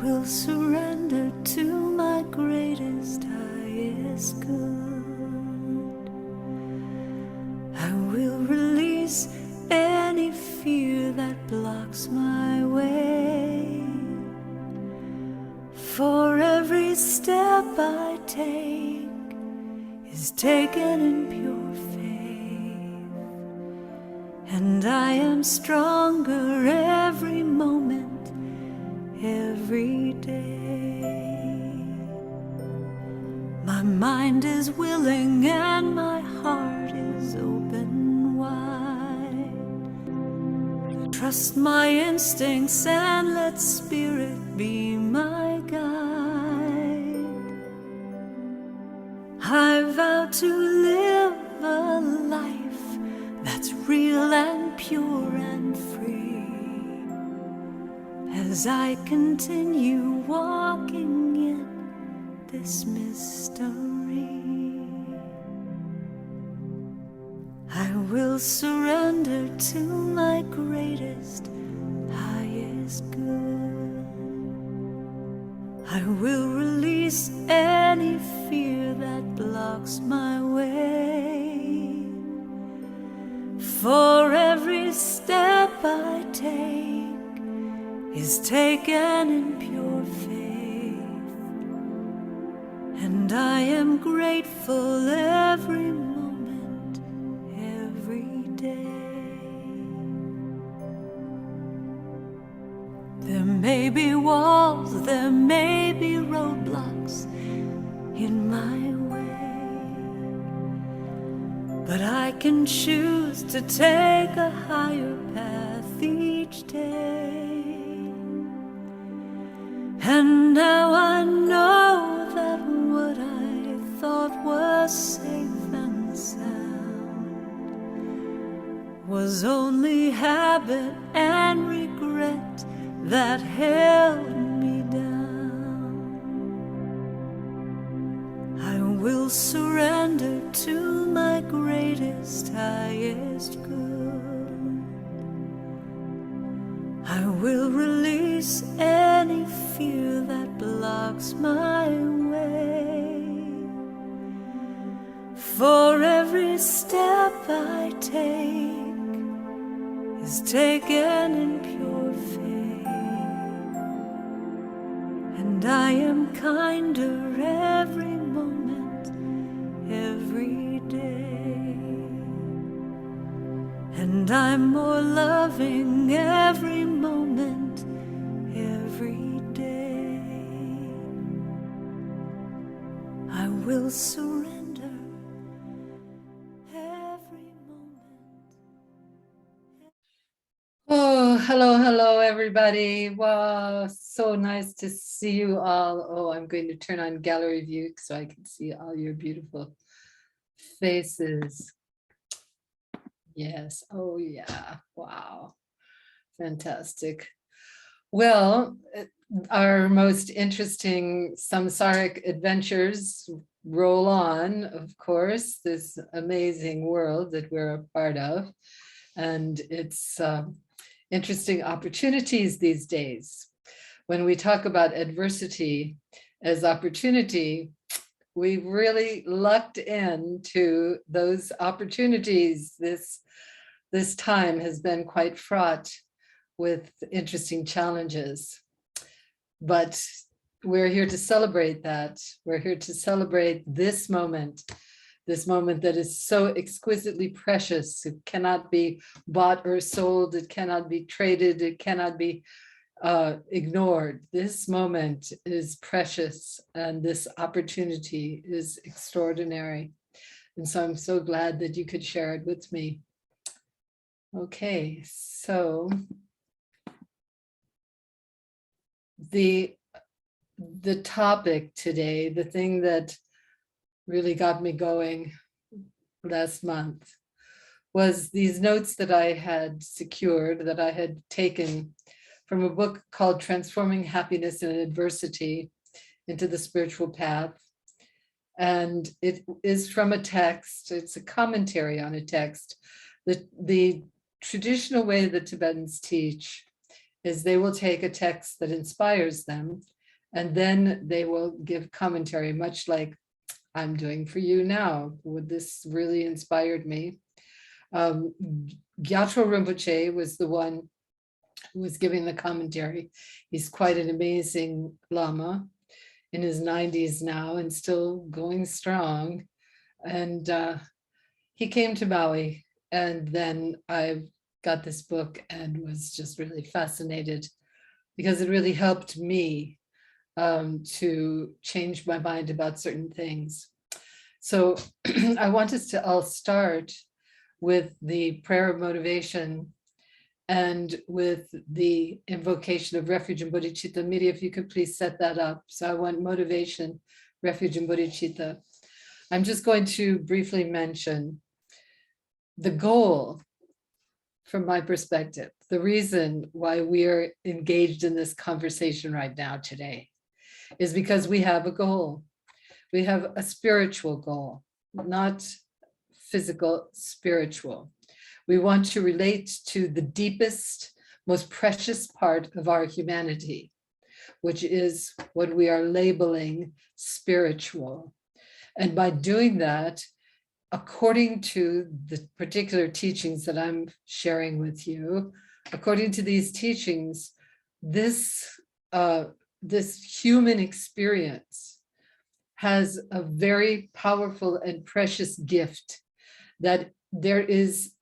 will surrender to my greatest, highest good. I will release any fear that blocks my way. For every step I take is taken in pure faith, and I am stronger every moment, every day. My mind is willing and my heart is open wide. Trust my instincts and let spirit be my guide. I vow to live a life that's real and pure and free, as I continue walking in this mystery. I will surrender to my greatest, highest good. I will release any fear that blocks my way. For every step I take is taken in pure faith, and I am grateful every moment, every day. There may be walls, there may be roadblocks in my way, but I can choose to take a higher path each day. And now I know that what I thought was safe and sound was only habit and regret that held me down. I will surrender to my greatest, highest good. I will release any fear that blocks my way. For every step I take is taken in pure faith, and I am kinder every moment, every day, and I'm more loving every moment, every day. I will surrender every moment. Oh, hello, everybody. Wow, so nice to see you all. Oh, I'm going to turn on gallery view so I can see all your beautiful faces. Yes, oh yeah, wow, fantastic. Well, our most interesting samsaric adventures roll on, of course, this amazing world that we're a part of. And it's interesting opportunities these days. When we talk about adversity as opportunity, we've really lucked into those opportunities. This time has been quite fraught with interesting challenges, but we're here to celebrate that. We're here to celebrate this moment that is so exquisitely precious. It cannot be bought or sold. It cannot be traded. It cannot be ignored. This moment is precious, and this opportunity is extraordinary. And so I'm so glad that you could share it with me. Okay, so the topic today, the thing that really got me going last month, was these notes that I had secured, that I had taken from a book called Transforming Happiness in Adversity into the Spiritual Path. And it is from a text, it's a commentary on a text. The traditional way the Tibetans teach is they will take a text that inspires them, and then they will give commentary, much like I'm doing for you now. This really inspired me. Gyatro Rinpoche was the one who was giving the commentary. He's quite an amazing Lama, in his 90s now and still going strong. And he came to Maui, and then I got this book and was just really fascinated because it really helped me to change my mind about certain things. So I want us to all start with the prayer of motivation and with the invocation of refuge and bodhicitta. Miri, if you could please set that up. So I want motivation, refuge and bodhicitta. I'm just going to briefly mention the goal from my perspective, the reason why we are engaged in this conversation right now today is because we have a goal. We have a spiritual goal, not physical, spiritual. We want to relate to the deepest, most precious part of our humanity, which is what we are labeling spiritual. And by doing that, according to the particular teachings that I'm sharing with you, according to these teachings, this human experience has a very powerful and precious gift, that there is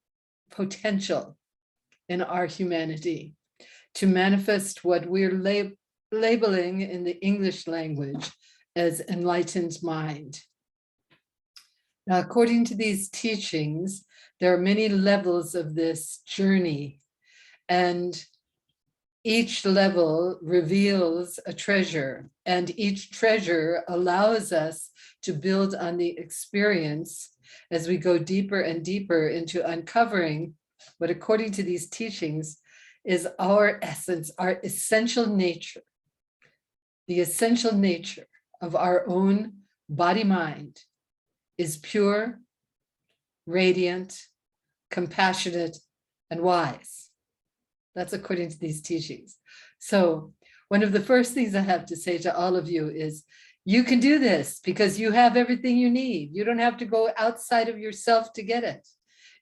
potential in our humanity to manifest what we're labeling in the English language as enlightened mind. Now, according to these teachings, there are many levels of this journey, and each level reveals a treasure, and each treasure allows us to build on the experience as we go deeper and deeper into uncovering what, according to these teachings, is our essence, our essential nature, the essential nature of our own body-mind is pure, radiant, compassionate, and wise. That's according to these teachings. So one of the first things I have to say to all of you is, you can do this because you have everything you need. You don't have to go outside of yourself to get it.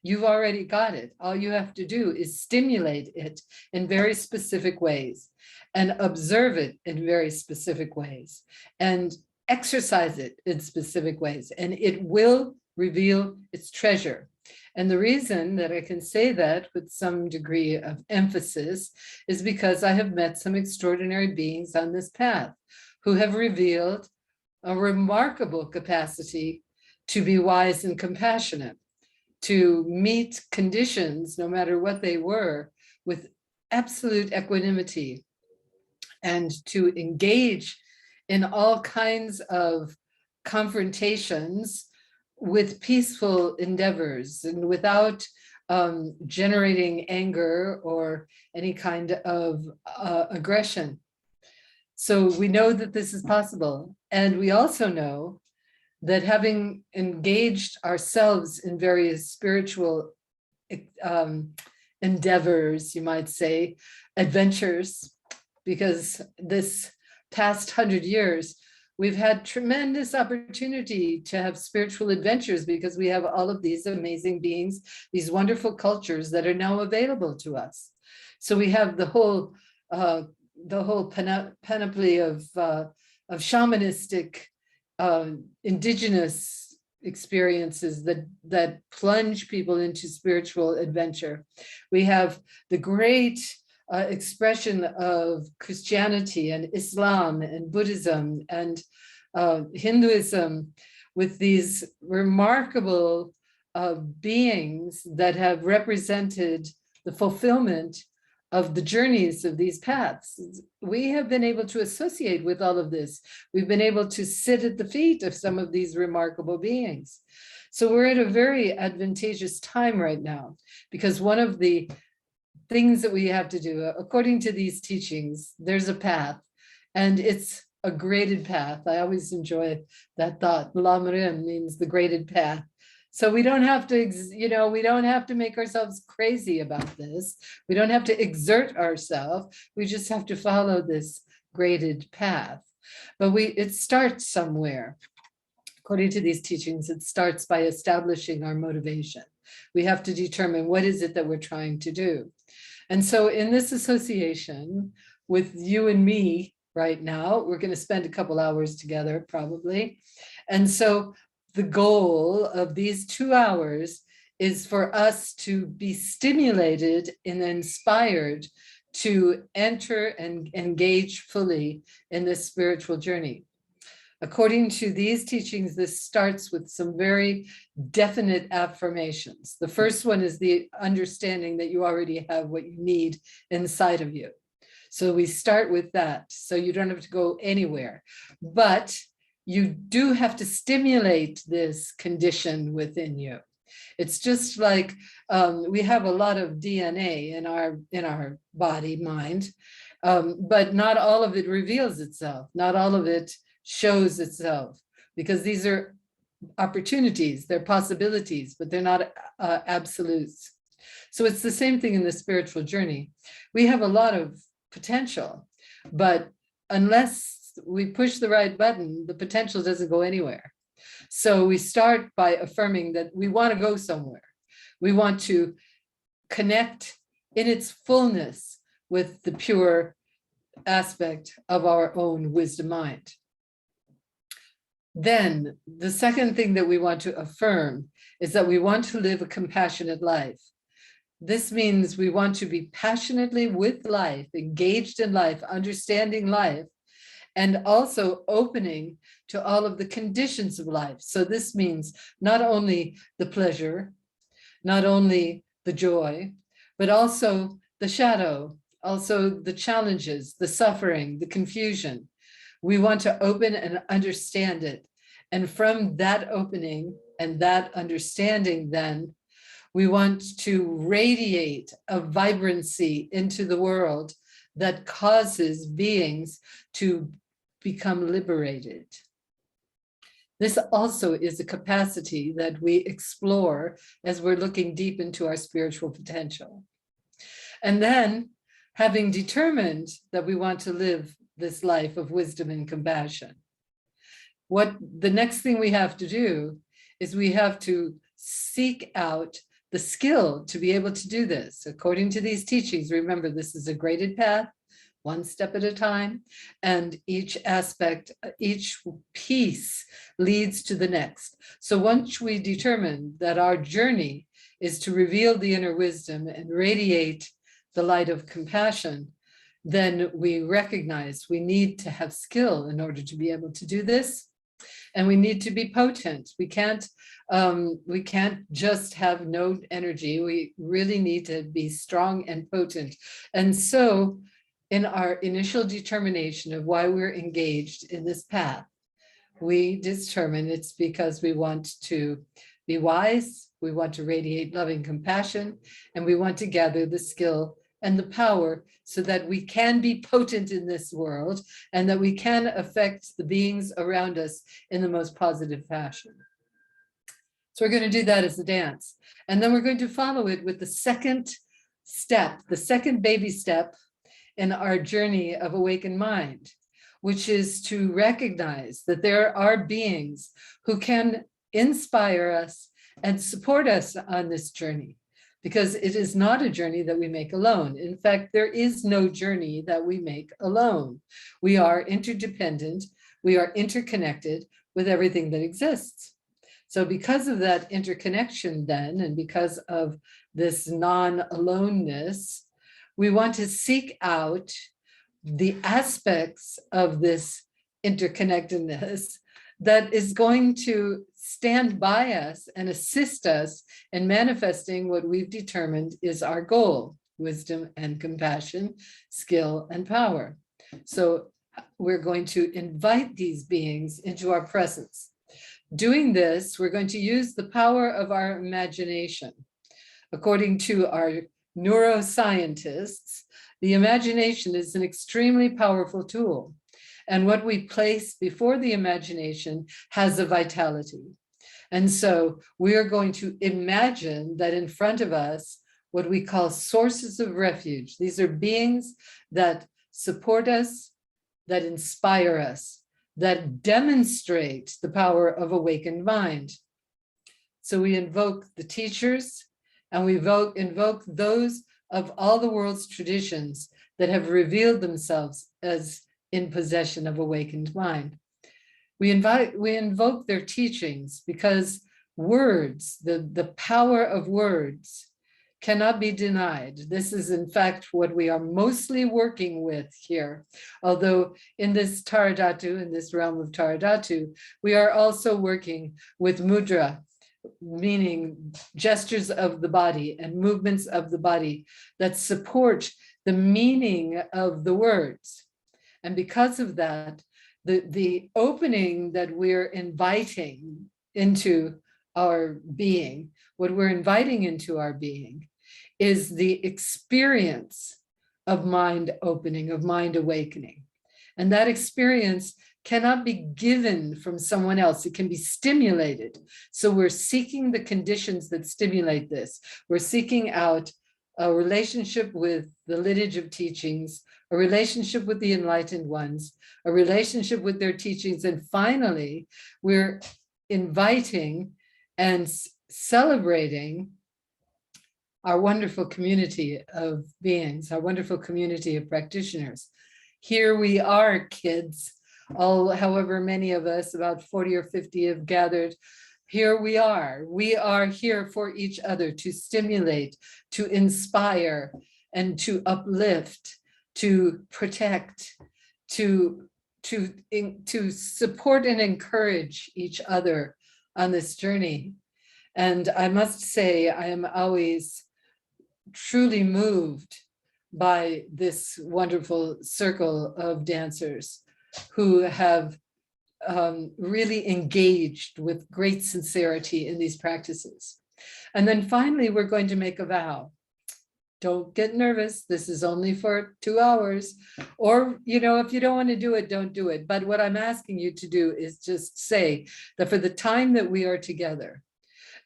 You've already got it. All you have to do is stimulate it in very specific ways and observe it in very specific ways and exercise it in specific ways, and it will reveal its treasure. And the reason that I can say that with some degree of emphasis is because I have met some extraordinary beings on this path who have revealed a remarkable capacity to be wise and compassionate, to meet conditions, no matter what they were, with absolute equanimity, and to engage in all kinds of confrontations with peaceful endeavors and without generating anger or any kind of aggression. So we know that this is possible. And we also know that having engaged ourselves in various spiritual endeavors, you might say, adventures, because this past 100 years, we've had tremendous opportunity to have spiritual adventures because we have all of these amazing beings, these wonderful cultures that are now available to us. So we have the whole panoply of shamanistic, indigenous experiences that plunge people into spiritual adventure. We have the great expression of Christianity and Islam and Buddhism and Hinduism, with these remarkable beings that have represented the fulfillment of the journeys of these paths. We have been able to associate with all of this. We've been able to sit at the feet of some of these remarkable beings. So we're at a very advantageous time right now, because one of the things that we have to do, according to these teachings, there's a path, and it's a graded path. I always enjoy that thought. Lamrim means the graded path. So we don't have to, we don't have to make ourselves crazy about this. We don't have to exert ourselves. We just have to follow this graded path. But it starts somewhere. According to these teachings, it starts by establishing our motivation. We have to determine what is it that we're trying to do. And so in this association with you and me right now, we're going to spend a couple hours together probably. And so the goal of these 2 hours is for us to be stimulated and inspired to enter and engage fully in this spiritual journey. According to these teachings, this starts with some very definite affirmations. The first one is the understanding that you already have what you need inside of you. So we start with that. So you don't have to go anywhere, but you do have to stimulate this condition within you. It's just like we have a lot of DNA in our body, mind, but not all of it reveals itself. Not all of it shows itself, because these are opportunities, they're possibilities, but they're not absolutes. So it's the same thing in the spiritual journey. We have a lot of potential, but unless we push the right button, the potential doesn't go anywhere. So we start by affirming that we want to go somewhere. We want to connect in its fullness with the pure aspect of our own wisdom mind. Then the second thing that we want to affirm is that we want to live a compassionate life. This means we want to be passionately with life, engaged in life, understanding life, and also opening to all of the conditions of life. So this means not only the pleasure, not only the joy, but also the shadow, also the challenges, the suffering, the confusion. We want to open and understand it. And from that opening and that understanding, then we want to radiate a vibrancy into the world that causes beings to become liberated. This also is a capacity that we explore as we're looking deep into our spiritual potential. And then, having determined that we want to live this life of wisdom and compassion, what the next thing we have to do is we have to seek out the skill to be able to do this. According to these teachings, remember, this is a graded path, one step at a time, and each aspect, each piece leads to the next. So once we determine that our journey is to reveal the inner wisdom and radiate the light of compassion, then we recognize we need to have skill in order to be able to do this. And we need to be potent. We can't just have no energy. We really need to be strong and potent. And so in our initial determination of why we're engaged in this path, we determine it's because we want to be wise, we want to radiate loving compassion, and we want to gather the skill and the power so that we can be potent in this world and that we can affect the beings around us in the most positive fashion. So we're going to do that as a dance. And then we're going to follow it with the second step, the second baby step in our journey of awakened mind, which is to recognize that there are beings who can inspire us and support us on this journey. Because it is not a journey that we make alone. In fact, there is no journey that we make alone. We are interdependent, we are interconnected with everything that exists. So because of that interconnection then, and because of this non-aloneness, we want to seek out the aspects of this interconnectedness that is going to stand by us and assist us in manifesting what we've determined is our goal: wisdom and compassion, skill and power. So we're going to invite these beings into our presence. Doing this, we're going to use the power of our imagination. According to our neuroscientists, the imagination is an extremely powerful tool. And what we place before the imagination has a vitality. And so we are going to imagine that in front of us, what we call sources of refuge. These are beings that support us, that inspire us, that demonstrate the power of awakened mind. So we invoke the teachers, and we invoke those of all the world's traditions that have revealed themselves as in possession of awakened mind. We invoke their teachings because words, the power of words, cannot be denied. This is, in fact, what we are mostly working with here. Although in this Taradatu, in this realm of Taradatu, we are also working with mudra, meaning gestures of the body and movements of the body that support the meaning of the words. And because of that, the opening that we're inviting into our being, what we're inviting into our being, is the experience of mind opening, of mind awakening. And that experience cannot be given from someone else. It can be stimulated. So we're seeking the conditions that stimulate this. We're seeking out a relationship with the lineage of teachings, a relationship with the enlightened ones, a relationship with their teachings. And finally, we're inviting and celebrating our wonderful community of beings, our wonderful community of practitioners. Here we are, kids, all, however many of us, about 40 or 50 have gathered. Here we are. We are here for each other to stimulate, to inspire, and to uplift, to protect, to support and encourage each other on this journey. And I must say, I am always truly moved by this wonderful circle of dancers who have really engaged with great sincerity in these practices. And then finally, we're going to make a vow. Don't get nervous. This is only for 2 hours. Or, if you don't want to do it, don't do it. But what I'm asking you to do is just say that for the time that we are together,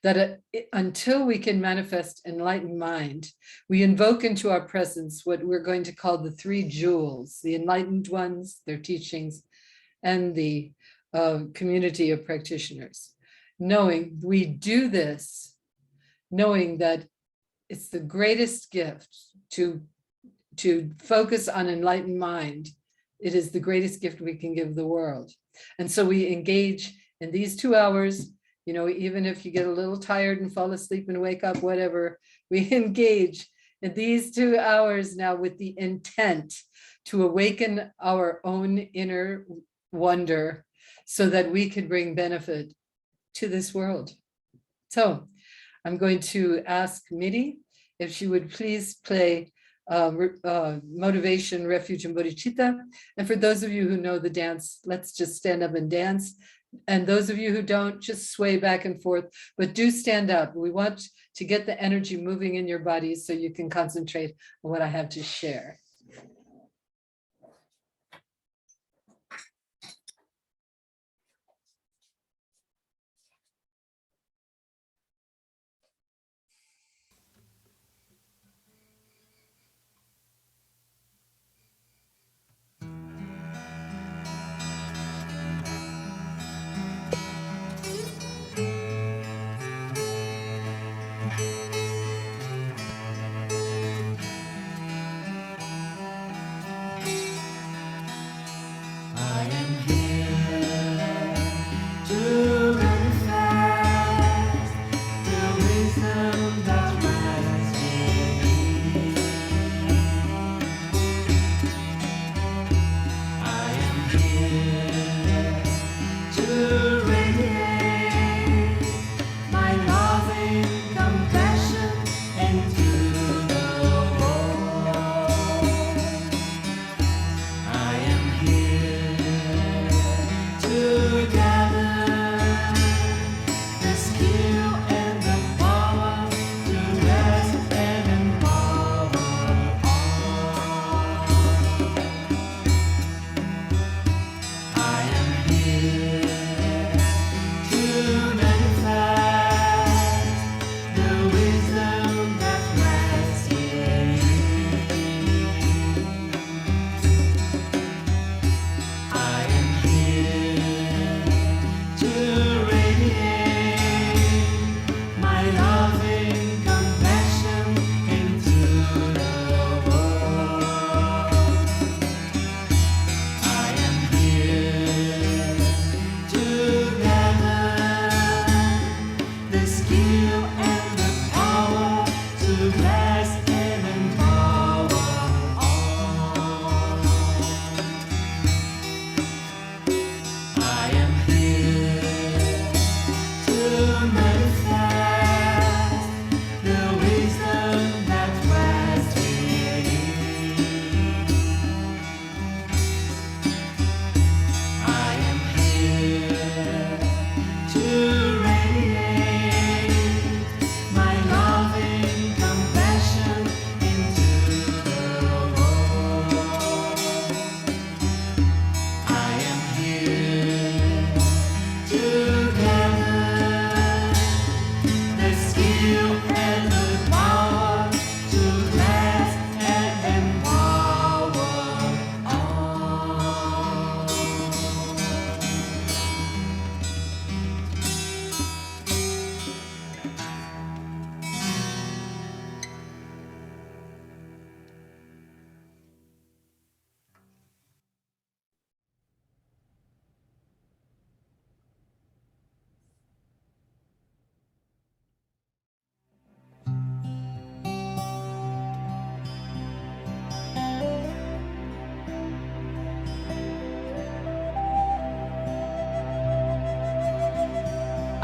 that until we can manifest enlightened mind, we invoke into our presence what we're going to call the 3 jewels, the enlightened ones, their teachings, and the community of practitioners. Knowing we do this, knowing that it's the greatest gift to focus on enlightened mind. It is the greatest gift we can give the world. And so we engage in these 2 hours. Even if you get a little tired and fall asleep and wake up, whatever, we engage in these 2 hours now with the intent to awaken our own inner wonder so that we can bring benefit to this world. So I'm going to ask Miri if she would please play Motivation, Refuge, and Bodhicitta. And for those of you who know the dance, let's just stand up and dance. And those of you who don't, just sway back and forth, but do stand up. We want to get the energy moving in your bodies so you can concentrate on what I have to share.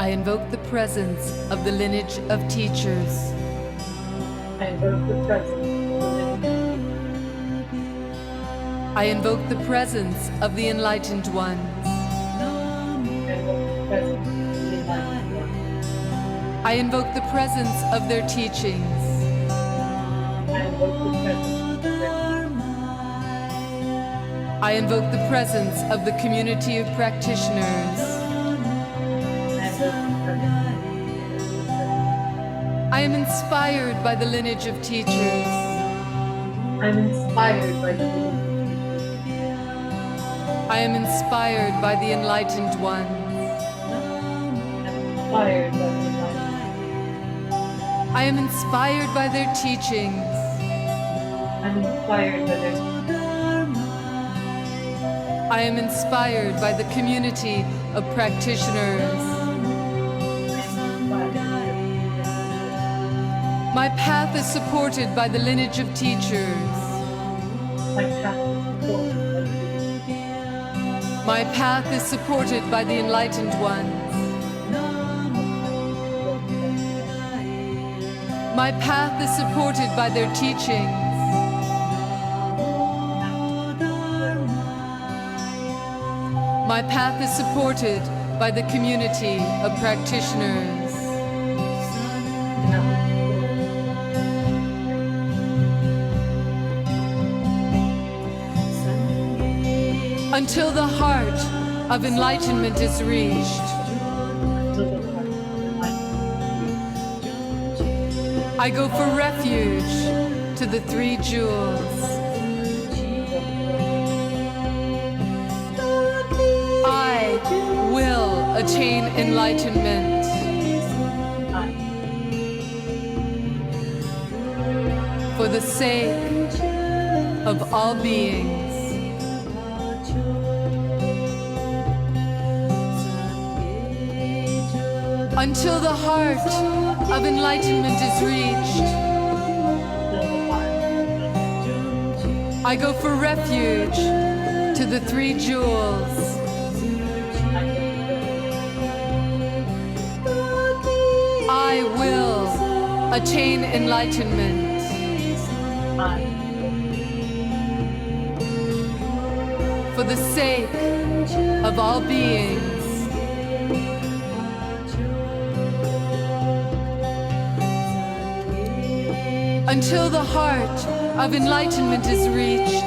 I invoke the presence of the lineage of teachers. I invoke the presence. I invoke the presence of the enlightened ones. I invoke the presence of their teachings. I invoke the presence of the community of practitioners. I am inspired by the lineage of teachers. I'm inspired by the I am inspired by the enlightened ones. inspired by the I am inspired by their teachings. I'm inspired by their I am inspired by the community of practitioners. My path is supported by the lineage of teachers. My path is supported by the enlightened ones. My path is supported by their teachings. My path is supported by the community of practitioners. Until the heart of enlightenment is reached, I go for refuge to the three jewels. I will attain enlightenment. For the sake of all beings. Until the heart of enlightenment is reached, I go for refuge to the three jewels. I will attain enlightenment. For the sake of all beings. Until the heart of enlightenment is reached,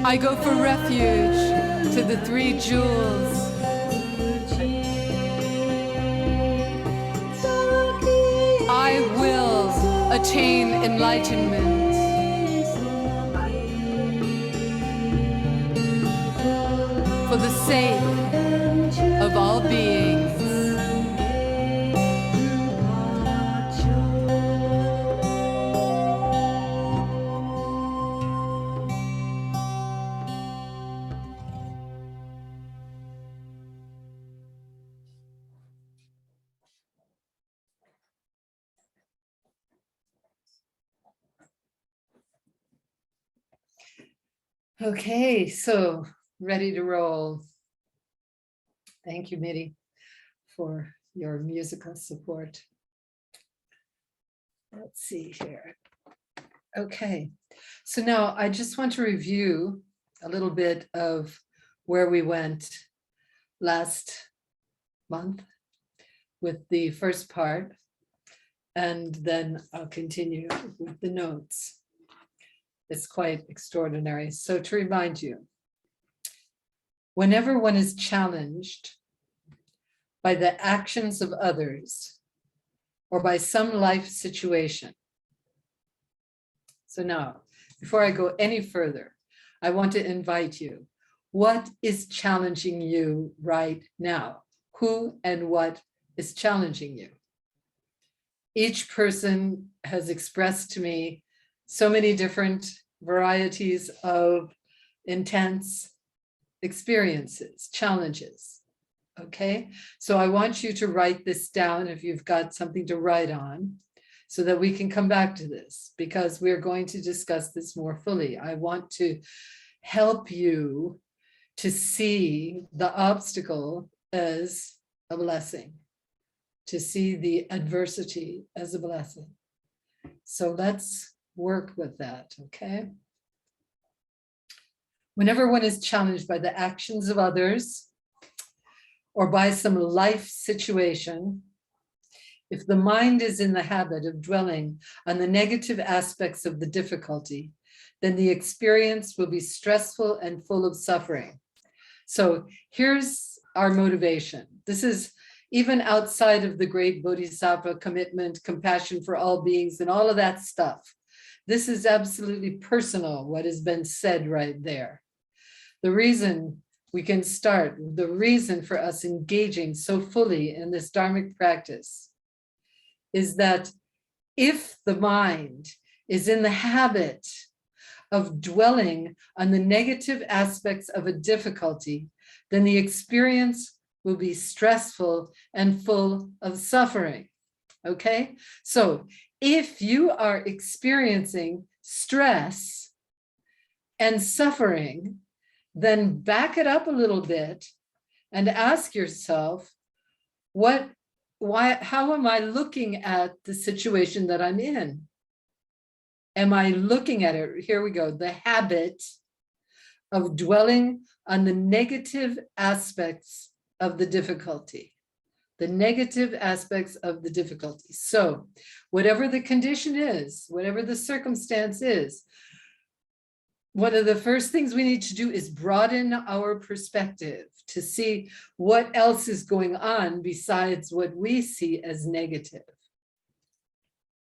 I go for refuge to the three jewels. I will attain enlightenment. For the sake of all beings. Okay, so ready to roll. Thank you, Mitty, for your musical support. Let's see here. Okay, so now I just want to review a little bit of where we went last month with the first part, and then I'll continue with the notes. It's quite extraordinary. So to remind you, whenever one is challenged by the actions of others or by some life situation. So now, before I go any further, I want to invite you. What is challenging you right now? Who and what is challenging you? Each person has expressed to me so many different varieties of intense experiences, challenges. Okay, so I want you to write this down if you've got something to write on, so that we can come back to this, because we're going to discuss this more fully. I want to help you to see the obstacle as a blessing, to see the adversity as a blessing. So let's work with that, okay? Whenever one is challenged by the actions of others or by some life situation, if the mind is in the habit of dwelling on the negative aspects of the difficulty, then the experience will be stressful and full of suffering. So here's our motivation. This is even outside of the great bodhisattva commitment, compassion for all beings, and all of that stuff. This is absolutely personal, what has been said right there. The reason we can start, the reason for us engaging so fully in this dharmic practice is that if the mind is in the habit of dwelling on the negative aspects of a difficulty, then the experience will be stressful and full of suffering, okay? So if you are experiencing stress and suffering, then back it up a little bit and ask yourself, how am I looking at the situation that I'm in? Am I looking at it? Here we go. The habit of dwelling on the negative aspects of the difficulty. The negative aspects of the difficulty. So whatever the condition is, whatever the circumstance is, one of the first things we need to do is broaden our perspective to see what else is going on besides what we see as negative.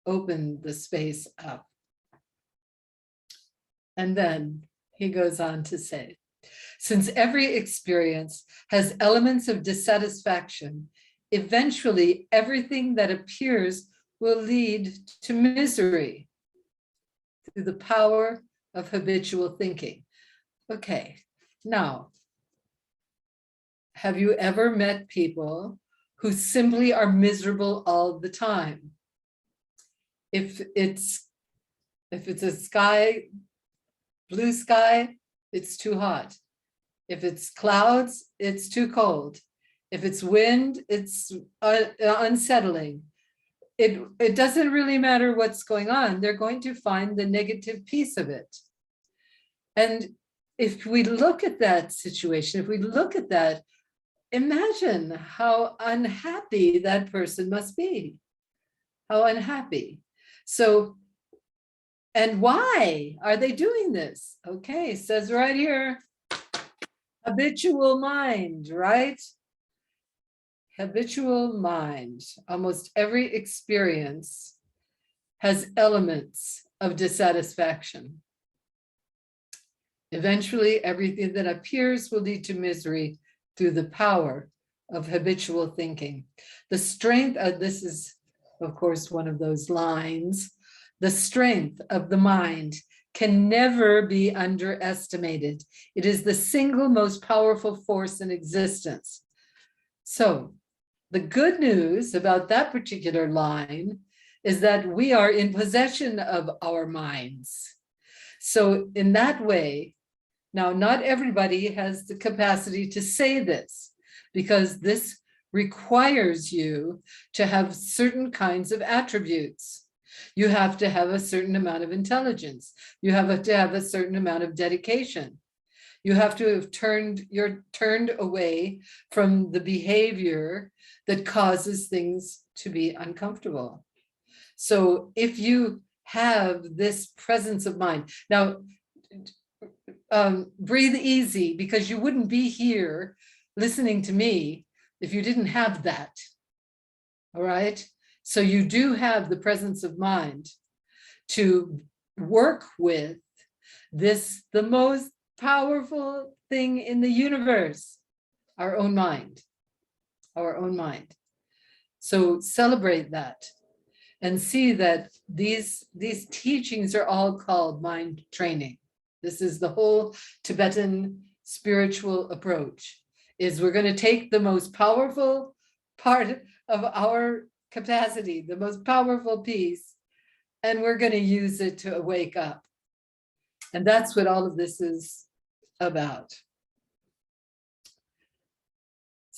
Open the space up. And then he goes on to say, since every experience has elements of dissatisfaction, eventually everything that appears will lead to misery through the power of habitual thinking. Okay, now, have you ever met people who simply are miserable all the time? If it's a sky, blue sky, it's too hot. If it's clouds, it's too cold. If it's wind, it's unsettling. It doesn't really matter what's going on. They're going to find the negative piece of it. And if we look at that situation, if we look at that, imagine how unhappy that person must be. How unhappy. So, and why are they doing this? Okay, it says right here, habitual mind, right? Habitual mind. Almost every experience has elements of dissatisfaction. Eventually, everything that appears will lead to misery through the power of habitual thinking. The strength of this is, of course, one of those lines. The strength of the mind can never be underestimated. It is the single most powerful force in existence. So, the good news about that particular line is that we are in possession of our minds. So in that way, now not everybody has the capacity to say this, because this requires you to have certain kinds of attributes. You have to have a certain amount of intelligence. You have to have a certain amount of dedication. You have to have turned away from the behavior that causes things to be uncomfortable. So if you have this presence of mind, now breathe easy, because you wouldn't be here listening to me if you didn't have that. All right. So you do have the presence of mind to work with this, the most powerful thing in the universe, our own mind, our own mind. So celebrate that and see that these teachings are all called mind training. This is the whole Tibetan spiritual approach, is we're going to take the most powerful part of our capacity, the most powerful piece, and we're going to use it to wake up. And that's what all of this is about.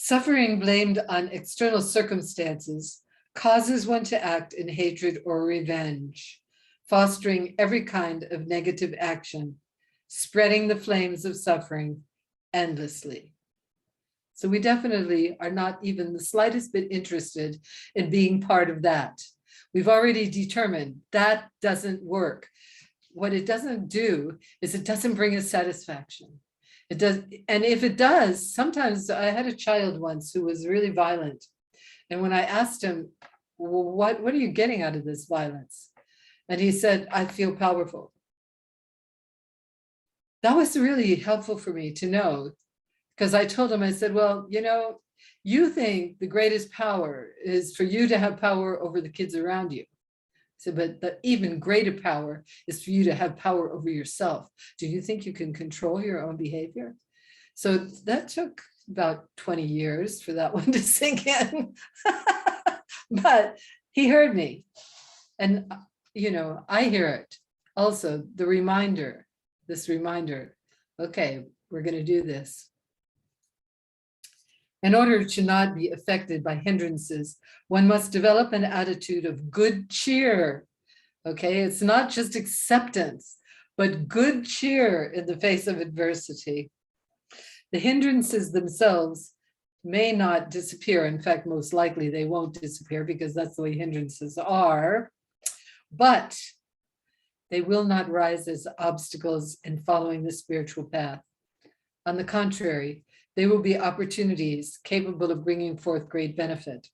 Suffering blamed on external circumstances causes one to act in hatred or revenge, fostering every kind of negative action, spreading the flames of suffering endlessly. So we definitely are not even the slightest bit interested in being part of that. We've already determined that doesn't work. What it doesn't do is it doesn't bring us satisfaction. It does, and if it does, sometimes I had a child once who was really violent. And when I asked him, well, what are you getting out of this violence? And he said, I feel powerful. That was really helpful for me to know, because I told him, I said, well, you think the greatest power is for you to have power over the kids around you. So, but the even greater power is for you to have power over yourself. Do you think you can control your own behavior? So that took about 20 years for that one to sink in. But he heard me. And, I hear it. Also, this reminder, okay, we're going to do this. In order to not be affected by hindrances, one must develop an attitude of good cheer. Okay, it's not just acceptance, but good cheer in the face of adversity. The hindrances themselves may not disappear. In fact, most likely they won't disappear because that's the way hindrances are. But they will not rise as obstacles in following the spiritual path. On the contrary, they will be opportunities capable of bringing forth great benefit.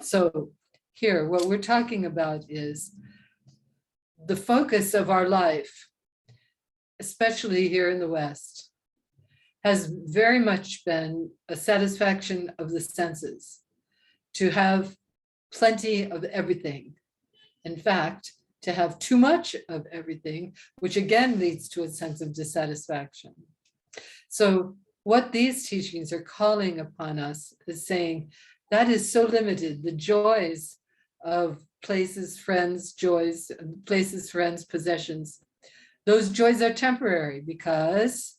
So here, what we're talking about is the focus of our life, especially here in the West, has very much been a satisfaction of the senses, to have plenty of everything. In fact, to have too much of everything, which again leads to a sense of dissatisfaction. So what these teachings are calling upon us is saying that is so limited. The joys of places, friends, possessions, those joys are temporary because,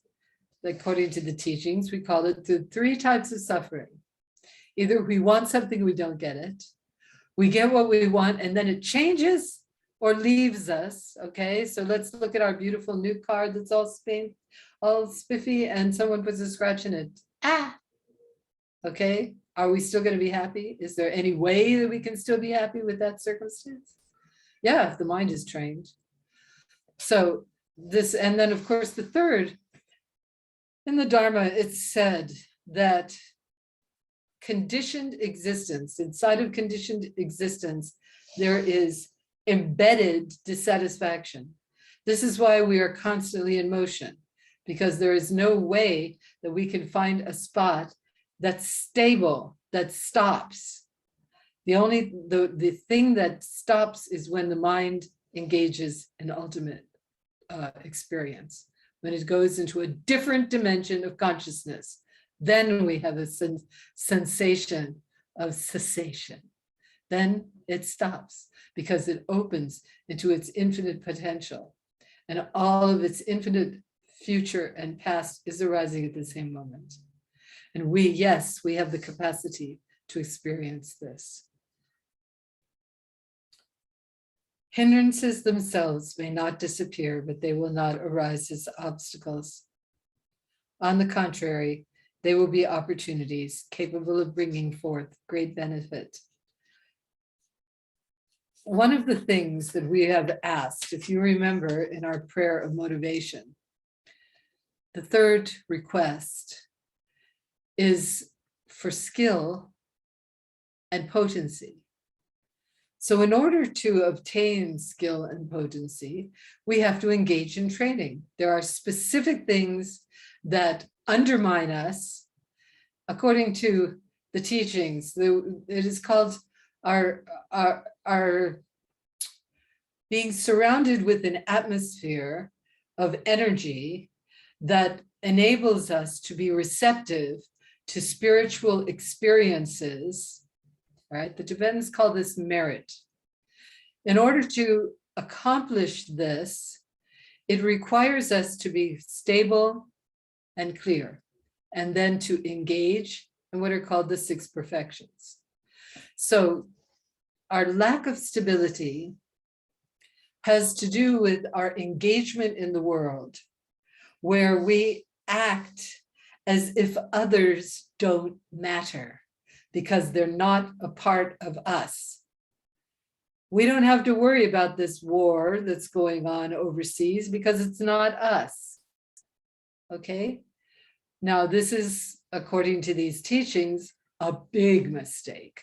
according to the teachings, we call it the 3 types of suffering. Either we want something, we don't get it. We get what we want, and then it changes or leaves us. Okay, so let's look at our beautiful new car that's all spiffy, and someone puts a scratch in it. Okay, are we still going to be happy? Is there any way that we can still be happy with that circumstance? Yeah, if the mind is trained. So this, and then of course the third, in the Dharma, it's said that conditioned existence, inside of conditioned existence, there is embedded dissatisfaction. This is why we are constantly in motion, because there is no way that we can find a spot that's stable, that stops. The thing that stops is when the mind engages in ultimate experience, when it goes into a different dimension of consciousness. Then we have a sensation of cessation. Then it stops because it opens into its infinite potential, and all of its infinite future and past is arising at the same moment. And we have the capacity to experience this. Hindrances themselves may not disappear, but they will not arise as obstacles. On the contrary, they will be opportunities capable of bringing forth great benefit. One of the things that we have asked, if you remember in our prayer of motivation, the third request is for skill and potency. So in order to obtain skill and potency, we have to engage in training. There are specific things that undermine us. According to the teachings, it is called our being surrounded with an atmosphere of energy that enables us to be receptive to spiritual experiences, right? The Tibetans call this merit. In order to accomplish this, it requires us to be stable and clear, and then to engage and what are called the six perfections. So our lack of stability has to do with our engagement in the world, where we act as if others don't matter because they're not a part of us. We don't have to worry about this war that's going on overseas because it's not us. Okay? Now, this is, according to these teachings, a big mistake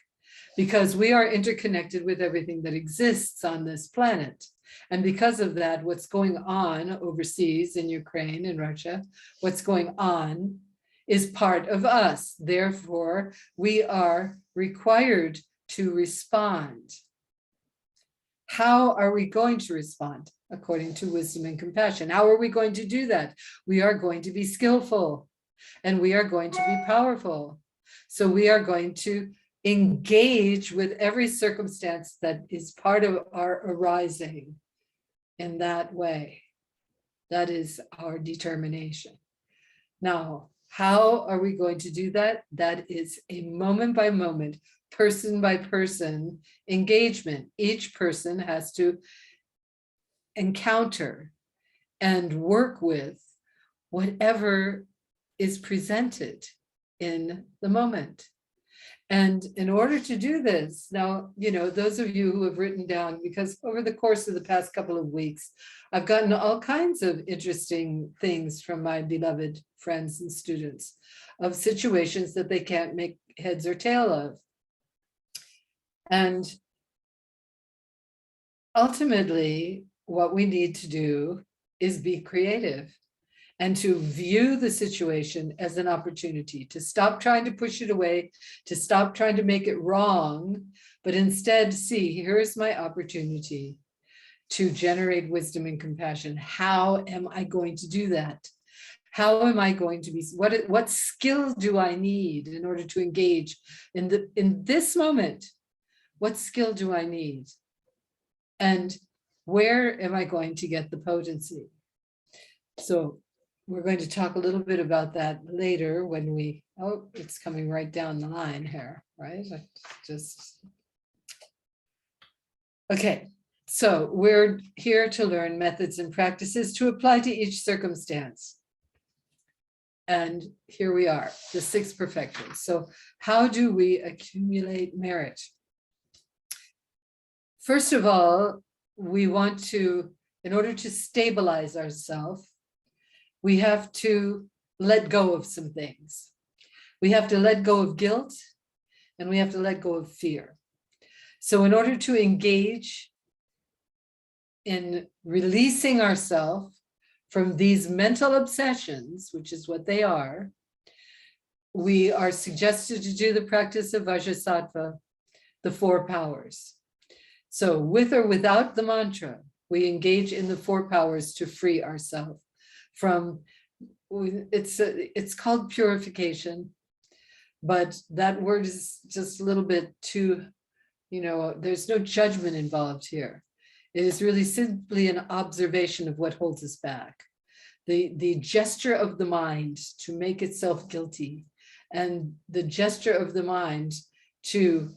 because we are interconnected with everything that exists on this planet. And because of that, what's going on overseas in Ukraine and Russia, what's going on is part of us. Therefore, we are required to respond. How are we going to respond? According to wisdom and compassion. How are we going to do that? We are going to be skillful and we are going to be powerful. So we are going to engage with every circumstance that is part of our arising in that way. That is our determination. Now, how are we going to do that? That is a moment by moment, person by person engagement. Each person has to encounter and work with whatever is presented in the moment. And in order to do this, now, those of you who have written down, because over the course of the past couple of weeks, I've gotten all kinds of interesting things from my beloved friends and students of situations that they can't make heads or tail of. And ultimately, what we need to do is be creative and to view the situation as an opportunity, to stop trying to push it away, to stop trying to make it wrong, but instead see, here's my opportunity to generate wisdom and compassion. How am I going to do that? How am I going to be, what skill do I need in order to engage in this moment? What skill do I need? And where am I going to get the potency? So we're going to talk a little bit about that later when it's coming right down the line here, right? Okay, so we're here to learn methods and practices to apply to each circumstance. And here we are, the six perfections. So how do we accumulate merit? First of all, we want to, in order to stabilize ourselves, we have to let go of some things. We have to let go of guilt and we have to let go of fear. So in order to engage in releasing ourselves from these mental obsessions, which is what they are, we are suggested to do the practice of Vajrasattva, the 4 powers. So with or without the mantra, we engage in the 4 powers to free ourselves from, it's called purification, but that word is just a little bit too, there's no judgment involved here. It is really simply an observation of what holds us back. The gesture of the mind to make itself guilty, and the gesture of the mind to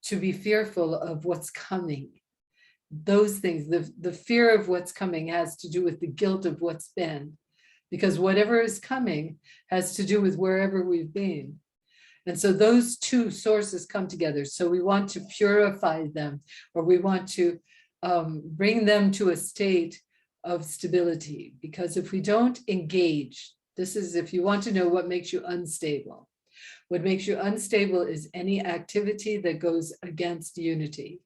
be fearful of what's coming. Those things, the fear of what's coming has to do with the guilt of what's been, because whatever is coming has to do with wherever we've been. And so those 2 sources come together. So we want to purify them, or we want to bring them to a state of stability, because if we don't engage, this is if you want to know what makes you unstable. What makes you unstable is any activity that goes against unity.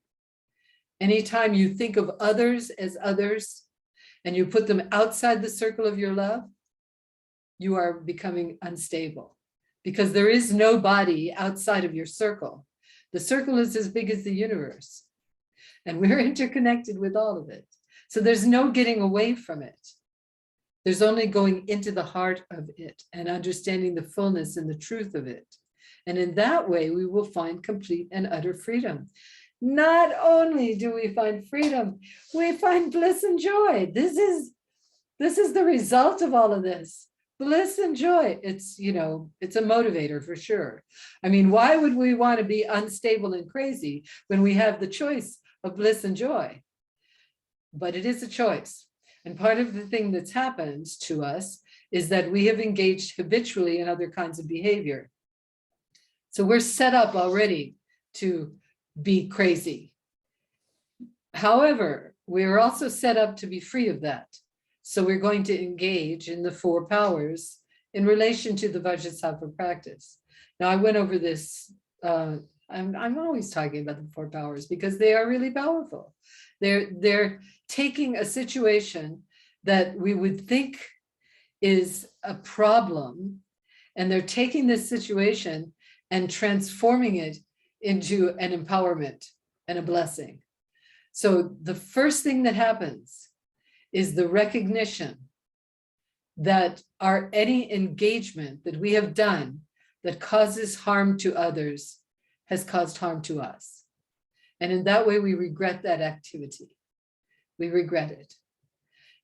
Anytime you think of others as others and you put them outside the circle of your love, you are becoming unstable, because there is no body outside of your circle. The circle is as big as the universe, and we're interconnected with all of it. So there's no getting away from it. There's only going into the heart of it and understanding the fullness and the truth of it. And in that way, we will find complete and utter freedom. Not only do we find freedom, we find bliss and joy. This is the result of all of this. bliss and joy. It's, you know, it's a motivator for sure. I mean, why would we want to be unstable and crazy when we have the choice of bliss and joy? But it is a choice. And part of the thing that's happened to us is that we have engaged habitually in other kinds of behavior. So we're set up already to be crazy. However, we're also set up to be free of that. So we're going to engage in the 4 powers in relation to the Vajrasattva practice. Now, I went over this. I'm always talking about the 4 powers because they are really powerful. They're taking a situation that we would think is a problem, and they're taking this situation and transforming it into an empowerment and a blessing. So the first thing that happens is the recognition that any engagement that we have done that causes harm to others has caused harm to us. And in that way, we regret that activity. We regret it.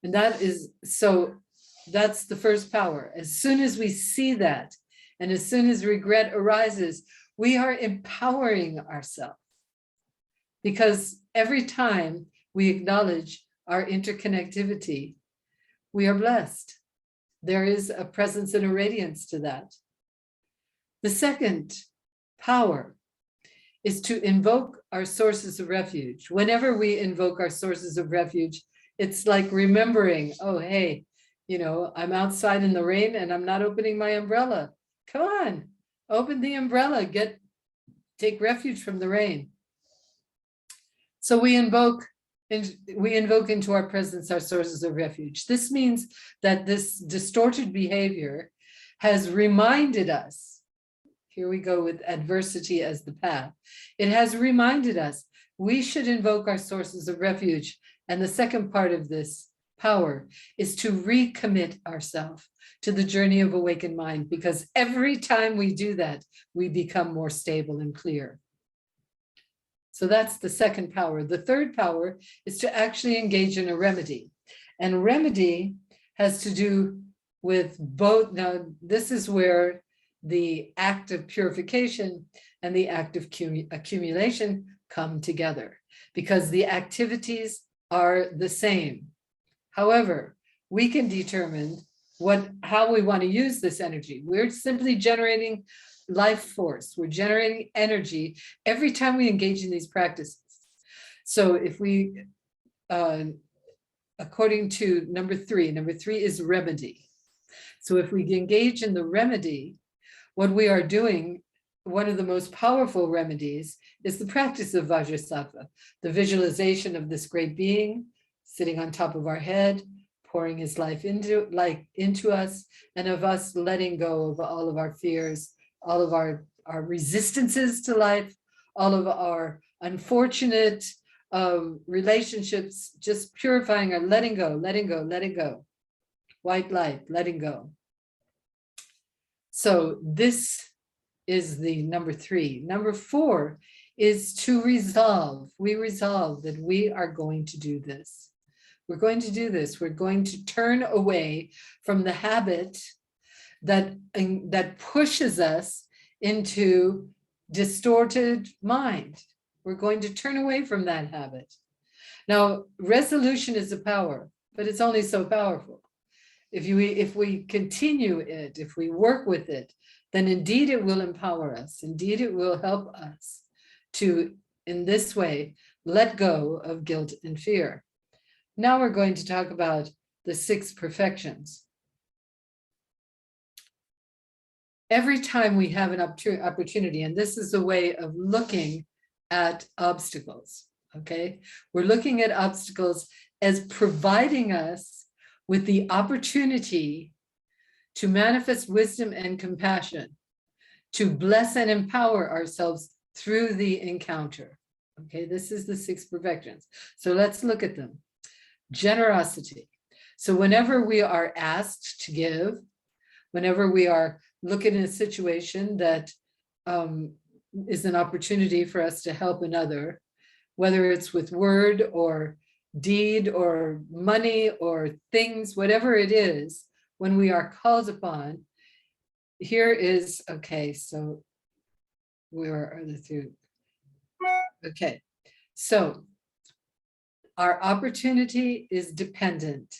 And that's the first power. As soon as we see that, and as soon as regret arises, we are empowering ourselves. Because every time we acknowledge our interconnectivity, we are blessed. There is a presence and a radiance to that. The second power is to invoke our sources of refuge. Whenever we invoke our sources of refuge, it's like remembering, oh, hey, you know, I'm outside in the rain and I'm not opening my umbrella. Come on, open the umbrella, take refuge from the rain. So we invoke into our presence our sources of refuge. This means that this distorted behavior has reminded us, here we go with adversity as the path. It has reminded us we should invoke our sources of refuge. And the second part of this power is to recommit ourselves to the journey of awakened mind, because every time we do that, we become more stable and clear. So that's the second power. The third power is to actually engage in a remedy. And remedy has to do with both. Now, this is where the act of purification and the act of accumulation come together, because the activities are the same. However, we can determine how we want to use this energy. We're simply generating life force. We're generating energy every time we engage in these practices. So if we, according to number three is remedy. So if we engage in the remedy, what we are doing, one of the most powerful remedies is the practice of Vajrasattva, the visualization of this great being sitting on top of our head, pouring his life into us, and of us letting go of all of our fears, all of our resistances to life, all of our unfortunate relationships, just purifying our letting go. White light, letting go. So this is the number three. Number four is to resolve. We resolve that we are going to do this. We're going to do this. We're going to turn away from the habit that pushes us into distorted mind. We're going to turn away from that habit. Now, resolution is a power, but it's only so powerful. If we continue it, if we work with it, then indeed it will empower us. Indeed, it will help us to, in this way, let go of guilt and fear. Now we're going to talk about the 6 perfections. Every time we have an opportunity, and this is a way of looking at obstacles, okay? We're looking at obstacles as providing us with the opportunity to manifest wisdom and compassion, to bless and empower ourselves through the encounter. Okay, this is the 6 perfections. So let's look at them. Generosity. So whenever we are asked to give, whenever we are looking at a situation that is an opportunity for us to help another, whether it's with word or deed or money or things, whatever it is, when we are called upon, here is, okay, so where are the two? Okay, so our opportunity is dependent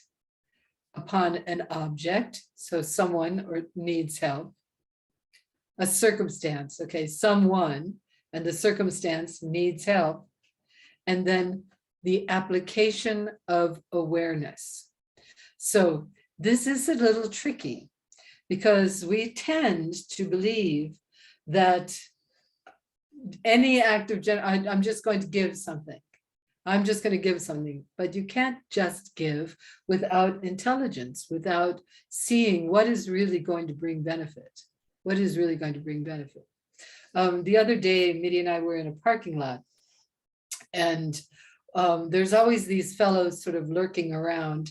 upon an object, so someone or needs help, a circumstance, okay, someone and the circumstance needs help, and then the application of awareness. So this is a little tricky because we tend to believe that any act of I'm just going to give something. I'm just going to give something, but you can't just give without intelligence, without seeing what is really going to bring benefit. What is really going to bring benefit? The other day, Mitty and I were in a parking lot, and there's always these fellows sort of lurking around,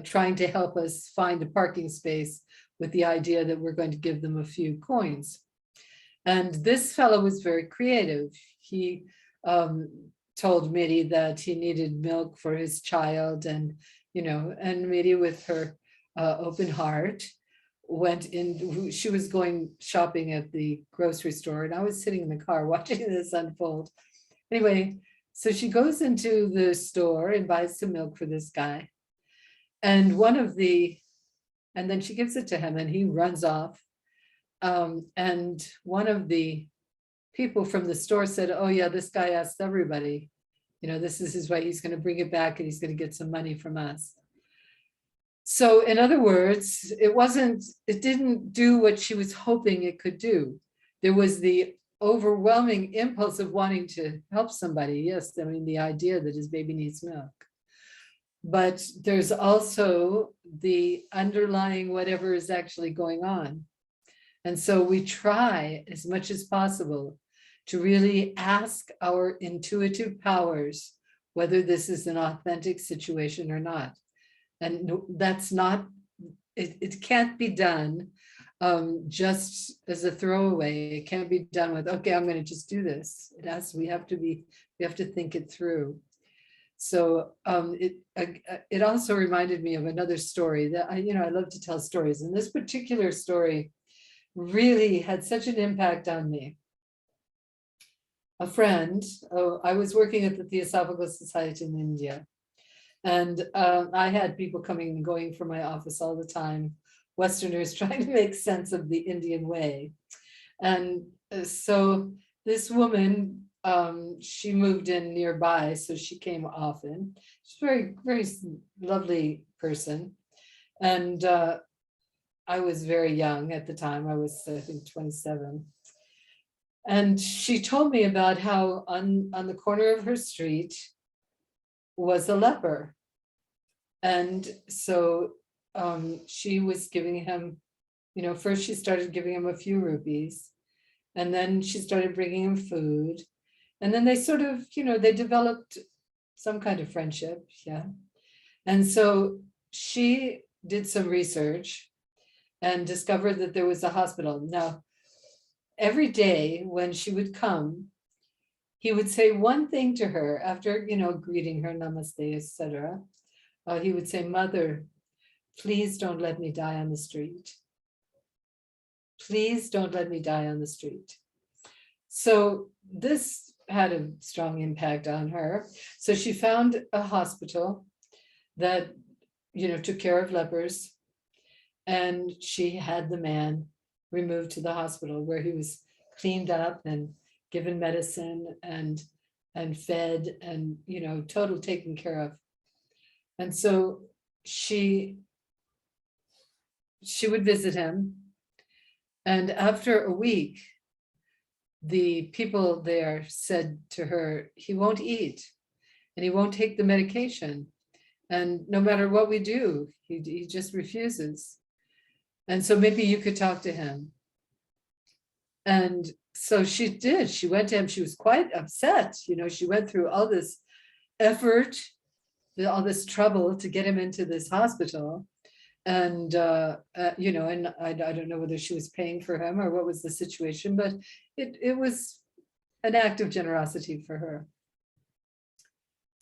trying to help us find a parking space with the idea that we're going to give them a few coins. And this fellow was very creative. He told Mitty that he needed milk for his child, and and Mitty, with her open heart, went in. She was going shopping at the grocery store, and I was sitting in the car watching this unfold. Anyway, so she goes into the store and buys some milk for this guy, and then she gives it to him, and he runs off. And one of the people from the store said, "Oh yeah, this guy asks everybody, this is his way. He's going to bring it back and he's going to get some money from us." So in other words, it didn't do what she was hoping it could do. There was the overwhelming impulse of wanting to help somebody. Yes, I mean, the idea that his baby needs milk. But there's also the underlying whatever is actually going on. And so we try as much as possible to really ask our intuitive powers whether this is an authentic situation or not. And that's not, it can't be done just as a throwaway. It can't be done with, okay, I'm going to just do this. We have to think it through. So it also reminded me of another story that I love to tell stories. And this particular story really had such an impact on me. A friend, I was working at the Theosophical Society in India, and I had people coming and going from my office all the time, Westerners trying to make sense of the Indian way. And so this woman, she moved in nearby, so she came often. She's a very, very lovely person. And I was very young at the time. I was, I think, 27. And she told me about how on the corner of her street was a leper. And so she was giving him, first she started giving him a few rupees, and then she started bringing him food. And then they sort of, they developed some kind of friendship. Yeah. And so she did some research and discovered that there was a hospital. Now, every day when she would come, he would say one thing to her after, greeting her, namaste, etc. He would say, "Mother, please don't let me die on the street. Please don't let me die on the street." So this had a strong impact on her. So she found a hospital that, took care of lepers. And she had the man removed to the hospital, where he was cleaned up and given medicine and fed and, total taken care of. And so she would visit him. And after a week, the people there said to her, "He won't eat and he won't take the medication. And no matter what we do, he just refuses. And so maybe you could talk to him." And so she did. She went to him. She was quite upset. She went through all this effort, all this trouble to get him into this hospital. And, and I don't know whether she was paying for him or what was the situation, but it was an act of generosity for her.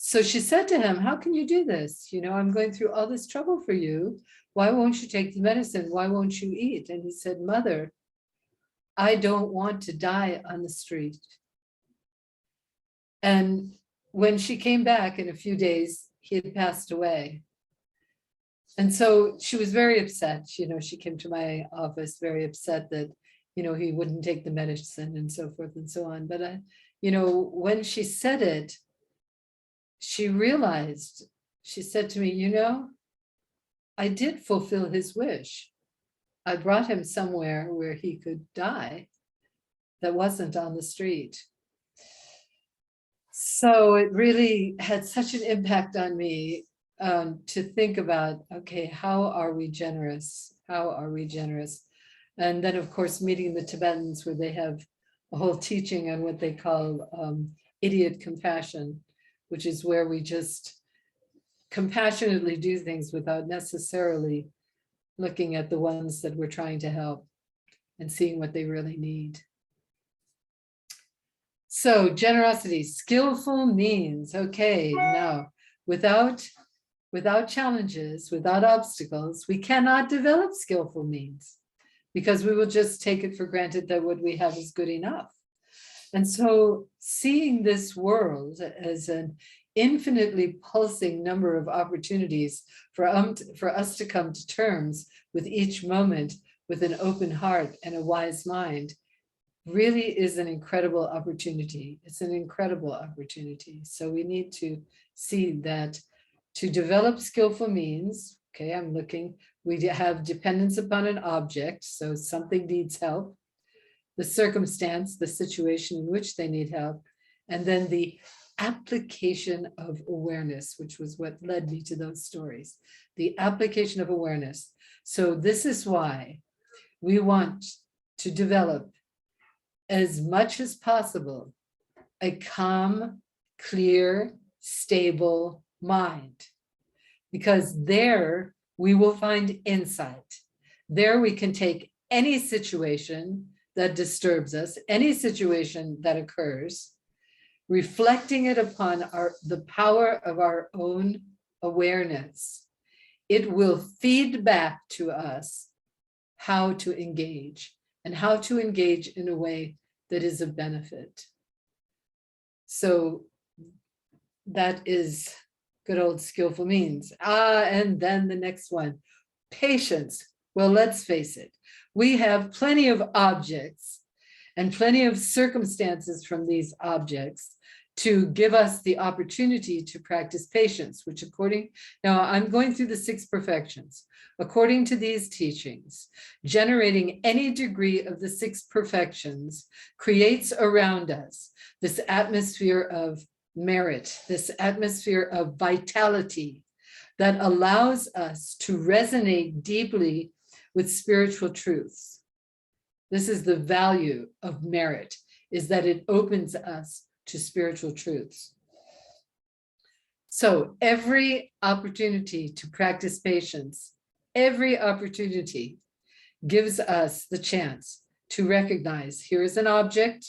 So she said to him, how can you do this? You know, I'm going through all this trouble for you. Why won't you take the medicine? Why won't you eat? And he said, Mother, I don't want to die on the street. And when she came back in a few days, he had passed away. And so she was very upset. You know, she came to my office very upset that, you know, he wouldn't take the medicine and so forth and so on. But, you know, when she said it, she realized, she said to me, you know, I did fulfill his wish. I brought him somewhere where he could die that wasn't on the street. So it really had such an impact on me to think about, okay, how are we generous? How are we generous? And then, of course, meeting the Tibetans, where they have a whole teaching on what they call idiot compassion, which is where we just compassionately do things without necessarily looking at the ones that we're trying to help and seeing what they really need. So generosity, skillful means. Okay, now without challenges, without obstacles, we cannot develop skillful means, because we will just take it for granted that what we have is good enough. And so seeing this world as an infinitely pulsing number of opportunities for us to come to terms with each moment with an open heart and a wise mind really is an incredible opportunity. It's an incredible opportunity. So we need to see that to develop skillful means, okay, I'm looking, we have dependence upon an object, so something needs help, the circumstance, the situation in which they need help, and then the application of awareness, which was what led me to those stories, the application of awareness. So this is why we want to develop as much as possible a calm, clear, stable mind, because there we will find insight. There we can take any situation that disturbs us, any situation that occurs, reflecting it upon the power of our own awareness. It will feed back to us how to engage, and how to engage in a way that is of benefit. So that is good old skillful means. And then the next one, patience. Well, let's face it, we have plenty of objects and plenty of circumstances from these objects to give us the opportunity to practice patience, which now I'm going through the 6 perfections. According to these teachings, generating any degree of the 6 perfections creates around us this atmosphere of merit, this atmosphere of vitality that allows us to resonate deeply with spiritual truths. This is the value of merit, is that it opens us to spiritual truths. So every opportunity to practice patience, every opportunity gives us the chance to recognize, here is an object,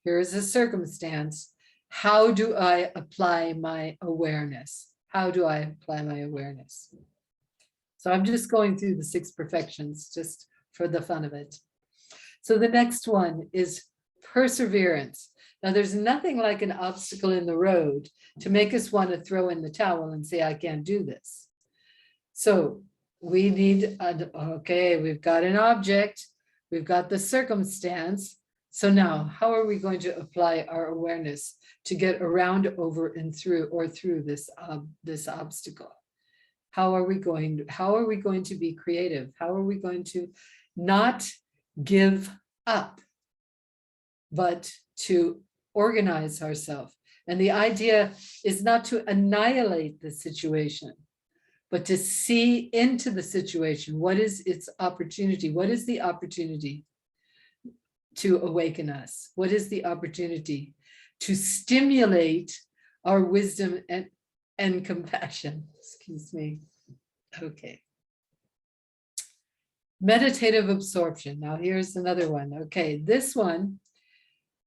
here is a circumstance. How do I apply my awareness? How do I apply my awareness? So I'm just going through the 6 perfections just for the fun of it. So the next one is perseverance. Now, there's nothing like an obstacle in the road to make us want to throw in the towel and say, I can't do this. So we need, okay, we've got an object, we've got the circumstance. So now, how are we going to apply our awareness to get around, over, and through, or through this obstacle? How are we going to be creative? How are we going to not give up, but to organize ourselves? And the idea is not to annihilate the situation, but to see into the situation. What is its opportunity? What is the opportunity to awaken us? What is the opportunity to stimulate our wisdom and compassion? Excuse me. Okay. Meditative absorption. Now here's another one. Okay, this one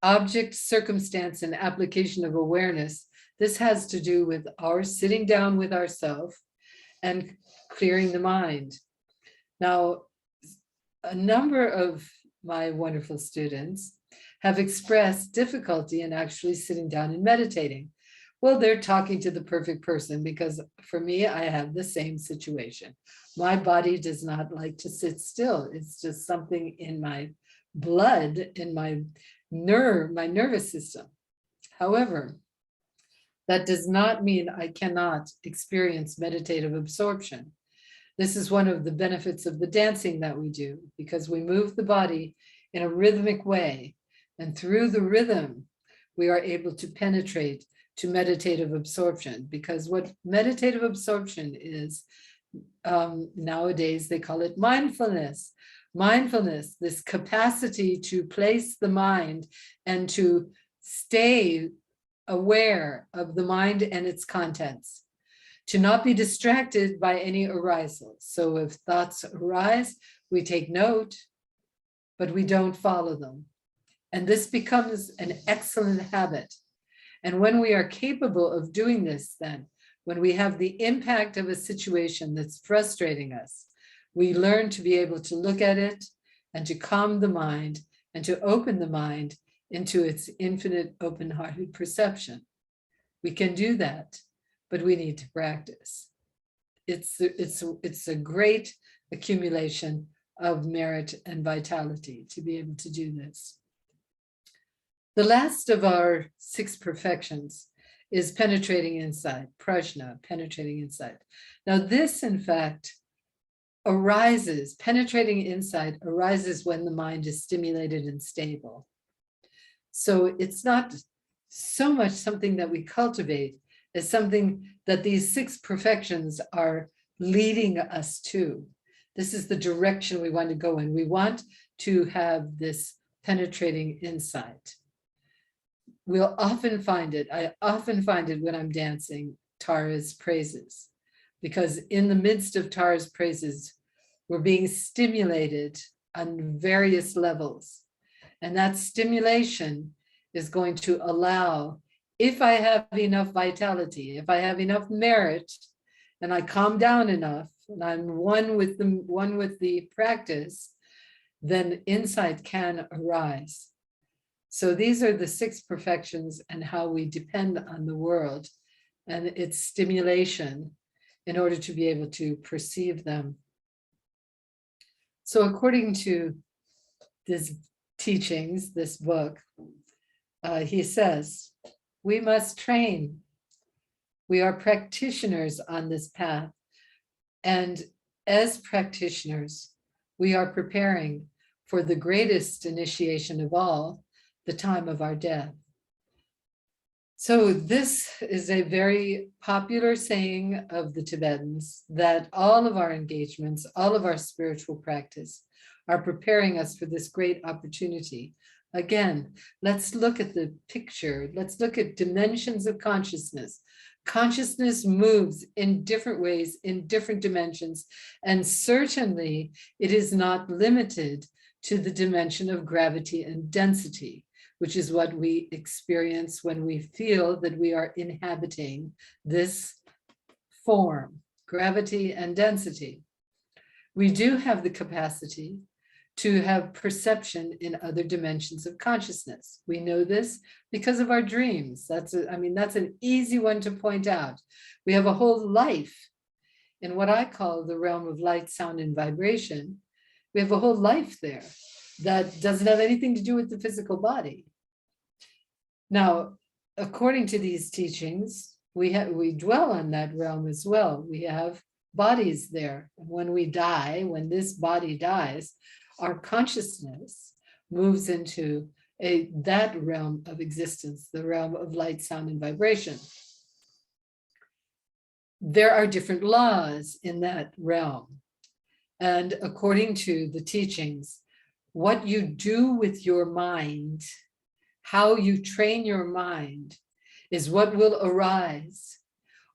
object, circumstance, and application of awareness. This has to do with our sitting down with ourselves and clearing the mind. Now, a number of my wonderful students have expressed difficulty in actually sitting down and meditating. Well, they're talking to the perfect person, because for me, I have the same situation. My body does not like to sit still. It's just something in my blood, in my nervous system. However, that does not mean I cannot experience meditative absorption. This is one of the benefits of the dancing that we do, because we move the body in a rhythmic way. And through the rhythm, we are able to penetrate to meditative absorption. Because what meditative absorption is, nowadays they call it mindfulness. Mindfulness, this capacity to place the mind and to stay aware of the mind and its contents, to not be distracted by any arisals. So if thoughts arise, we take note, but we don't follow them. And this becomes an excellent habit. And when we are capable of doing this, then when we have the impact of a situation that's frustrating us, we learn to be able to look at it and to calm the mind and to open the mind into its infinite open-hearted perception. We can do that, but we need to practice. It's a great accumulation of merit and vitality to be able to do this. The last of our 6 perfections is penetrating insight, prajna, penetrating insight. Now this, in fact, arises, penetrating insight arises when the mind is stimulated and stable. So it's not so much something that we cultivate as something that these 6 perfections are leading us to. This is the direction we want to go in. We want to have this penetrating insight. We'll often find it, I often find it when I'm dancing Tara's praises, because in the midst of Tara's praises, we're being stimulated on various levels. And that stimulation is going to allow, if I have enough vitality, if I have enough merit, and I calm down enough, and I'm one with the practice, then insight can arise. So these are the 6 perfections and how we depend on the world and its stimulation in order to be able to perceive them. So according to these teachings, this book, he says, we must train. We are practitioners on this path. And as practitioners, we are preparing for the greatest initiation of all, the time of our death. So this is a very popular saying of the Tibetans, that all of our engagements, all of our spiritual practice are preparing us for this great opportunity. Again, let's look at the picture. Let's look at dimensions of consciousness. Consciousness moves in different ways, in different dimensions, and certainly it is not limited to the dimension of gravity and density, which is what we experience when we feel that we are inhabiting this form, gravity and density. We do have the capacity to have perception in other dimensions of consciousness. We know this because of our dreams. That's an easy one to point out. We have a whole life in what I call the realm of light, sound, and vibration. We have a whole life there that doesn't have anything to do with the physical body. Now, according to these teachings, we dwell on that realm as well. We have bodies there. And when we die, when this body dies, our consciousness moves into that realm of existence, the realm of light, sound, and vibration. There are different laws in that realm. And according to the teachings, what you do with your mind, how you train your mind, is what will arise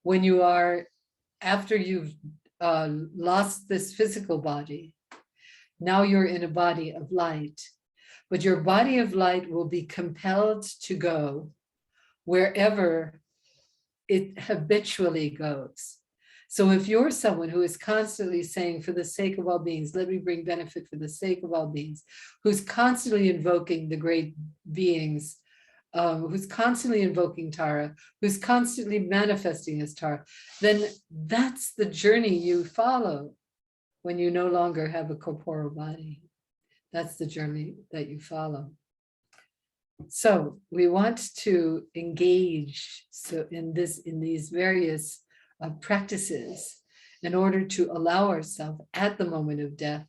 when you are, after you've lost this physical body. Now you're in a body of light. but your body of light will be compelled to go wherever it habitually goes. So if you're someone who is constantly saying, for the sake of all beings, let me bring benefit for the sake of all beings, who's constantly invoking the great beings, who's constantly invoking Tara, who's constantly manifesting as Tara, then that's the journey you follow when you no longer have a corporeal body. That's the journey that you follow. So we want to engage in these various practices in order to allow ourselves at the moment of death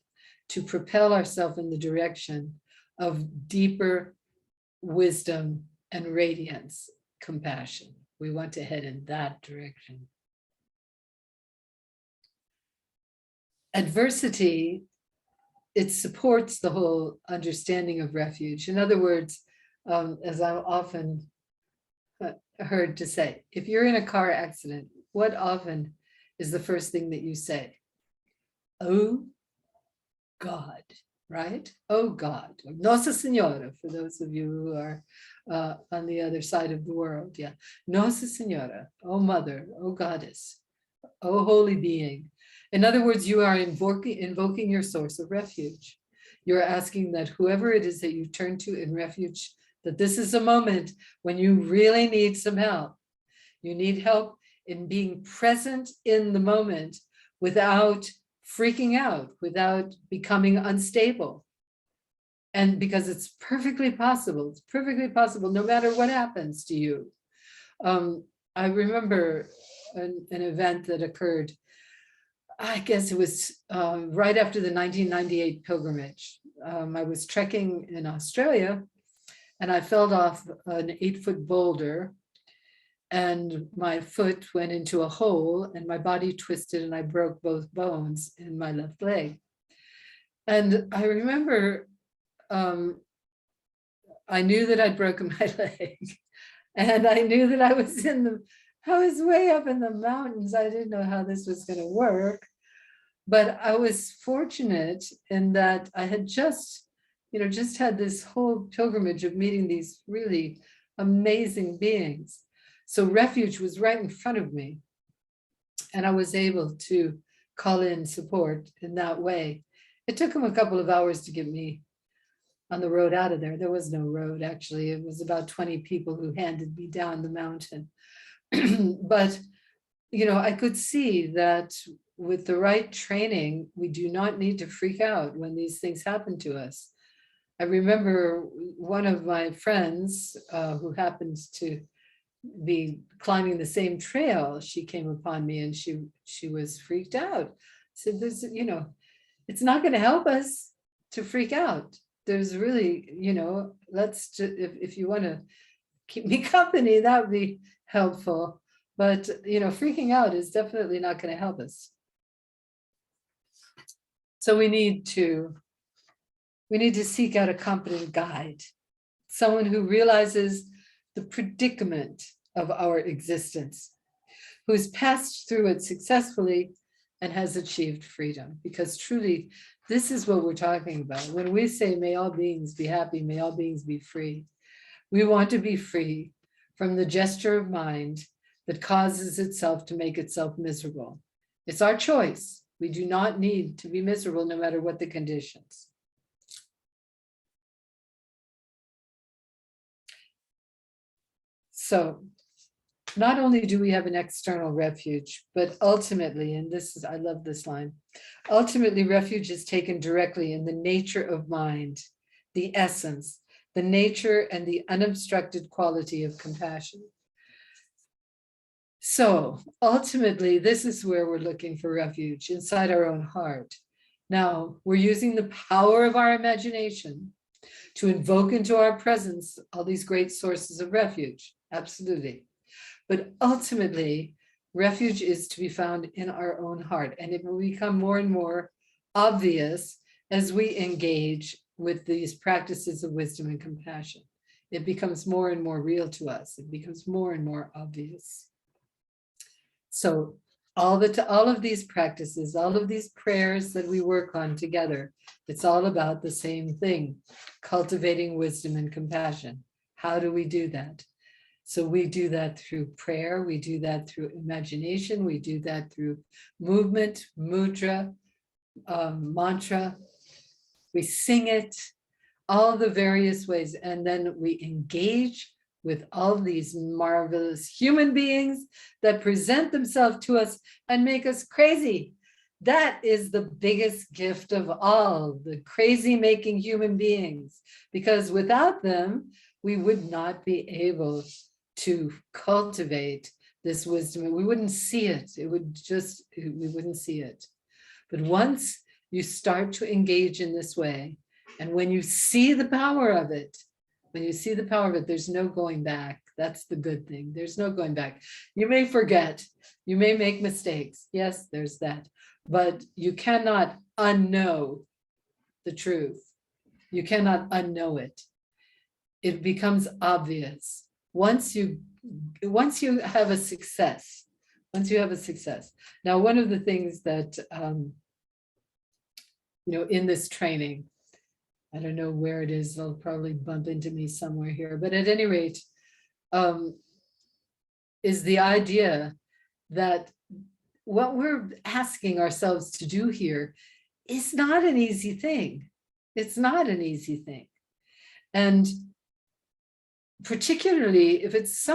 to propel ourselves in the direction of deeper wisdom and radiance, compassion. We want to head in that direction. Adversity, it supports the whole understanding of refuge. In other words, as I'm often heard to say, if you're in a car accident, what often is the first thing that you say? Oh God, right? Oh God, Nossa Senhora, for those of you who are on the other side of the world. Yeah, Nossa Senhora, oh Mother, oh Goddess, oh Holy Being. In other words, you are invoking your source of refuge. You're asking that whoever it is that you turn to in refuge, that this is a moment when you really need some help. You need help in being present in the moment without freaking out, without becoming unstable. And because it's perfectly possible, no matter what happens to you. I remember an event that occurred, I guess it was right after the 1998 pilgrimage. I was trekking in Australia and I fell off an 8-foot boulder and my foot went into a hole and my body twisted and I broke both bones in my left leg. And I remember I knew that I'd broken my leg and I knew that I was way up in the mountains. I didn't know how this was going to work, but I was fortunate in that I had just had this whole pilgrimage of meeting these really amazing beings. So refuge was right in front of me and I was able to call in support in that way. It took them a couple of hours to get me on the road out of there. There was no road, actually. It was about 20 people who handed me down the mountain. But, I could see that with the right training, we do not need to freak out when these things happen to us. I remember one of my friends who happened to be climbing the same trail, she came upon me and she was freaked out. Said, "This, it's not going to help us to freak out. There's really, let's just, if you want to keep me company, that would be helpful. But, freaking out is definitely not going to help us. So we need to seek out a competent guide, someone who realizes the predicament of our existence, who's passed through it successfully and has achieved freedom. Because truly, this is what we're talking about. When we say, may all beings be happy, may all beings be free, we want to be free from the gesture of mind that causes itself to make itself miserable. It's our choice. We do not need to be miserable no matter what the conditions. So not only do we have an external refuge, but ultimately, and I love this line, ultimately refuge is taken directly in the nature of mind, the essence, the nature and the unobstructed quality of compassion. So ultimately, this is where we're looking for refuge, inside our own heart. Now, we're using the power of our imagination to invoke into our presence all these great sources of refuge, absolutely. But ultimately, refuge is to be found in our own heart, and it will become more and more obvious as we engage with these practices of wisdom and compassion. It becomes more and more real to us. It becomes more and more obvious. So all of these practices, all of these prayers that we work on together, it's all about the same thing, cultivating wisdom and compassion. How do we do that? So we do that through prayer, we do that through imagination, we do that through movement, mudra, mantra, we sing it, all the various ways, and then we engage with all these marvelous human beings that present themselves to us and make us crazy. That is the biggest gift of all, the crazy making human beings, because without them, we would not be able to cultivate this wisdom. We wouldn't see it. We wouldn't see it. But once you start to engage in this way, and when you see the power of it, there's no going back. That's the good thing. There's no going back. You may forget, you may make mistakes. Yes, there's that. But you cannot unknow the truth. You cannot unknow it. It becomes obvious. Once you have a success, Now, one of the things that, in this training, I don't know where it is, they'll probably bump into me somewhere here, but at any rate, is the idea that what we're asking ourselves to do here is not an easy thing. It's not an easy thing. And particularly if it's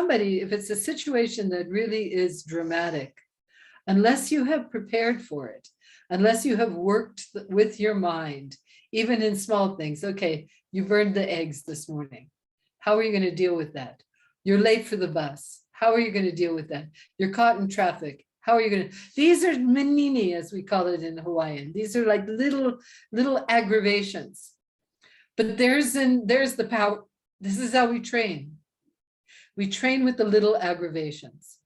a situation that really is dramatic, unless you have prepared for it, unless you have worked with your mind, even in small things. Okay, you burned the eggs this morning. How are you going to deal with that? You're late for the bus. How are you going to deal with that? You're caught in traffic. How are you going to? These are manini, as we call it in Hawaiian. These are like little aggravations. But there's the power. This is how we train. We train with the little aggravations.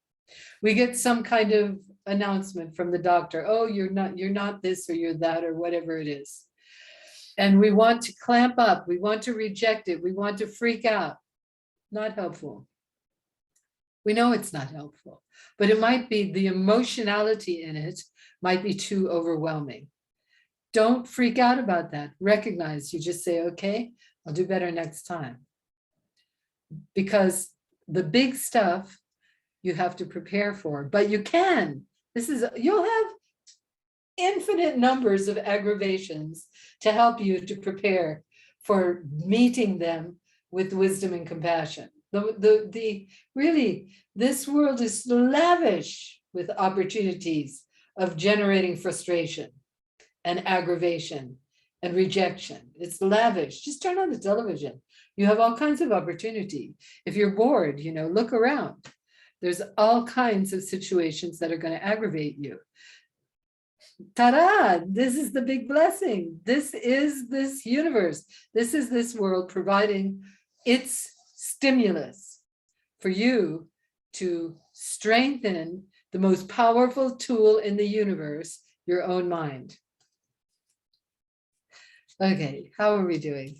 We get some kind of announcement from the doctor. Oh, you're not this, or you're that, or whatever it is. And we want to clamp up. We want to reject it. We want to freak out. Not helpful. We know it's not helpful, but it might be the emotionality in it might be too overwhelming. Don't freak out about that. Recognize, you just say, okay, I'll do better next time. Because the big stuff you have to prepare for, but you can. You'll have infinite numbers of aggravations to help you to prepare for meeting them with wisdom and compassion. Really, this world is lavish with opportunities of generating frustration and aggravation and rejection. It's lavish. Just turn on the television. You have all kinds of opportunity. If you're bored, look around. There's all kinds of situations that are going to aggravate you. Ta-da! This is the big blessing. This is this universe. This is this world providing its stimulus for you to strengthen the most powerful tool in the universe, your own mind. Okay, how are we doing?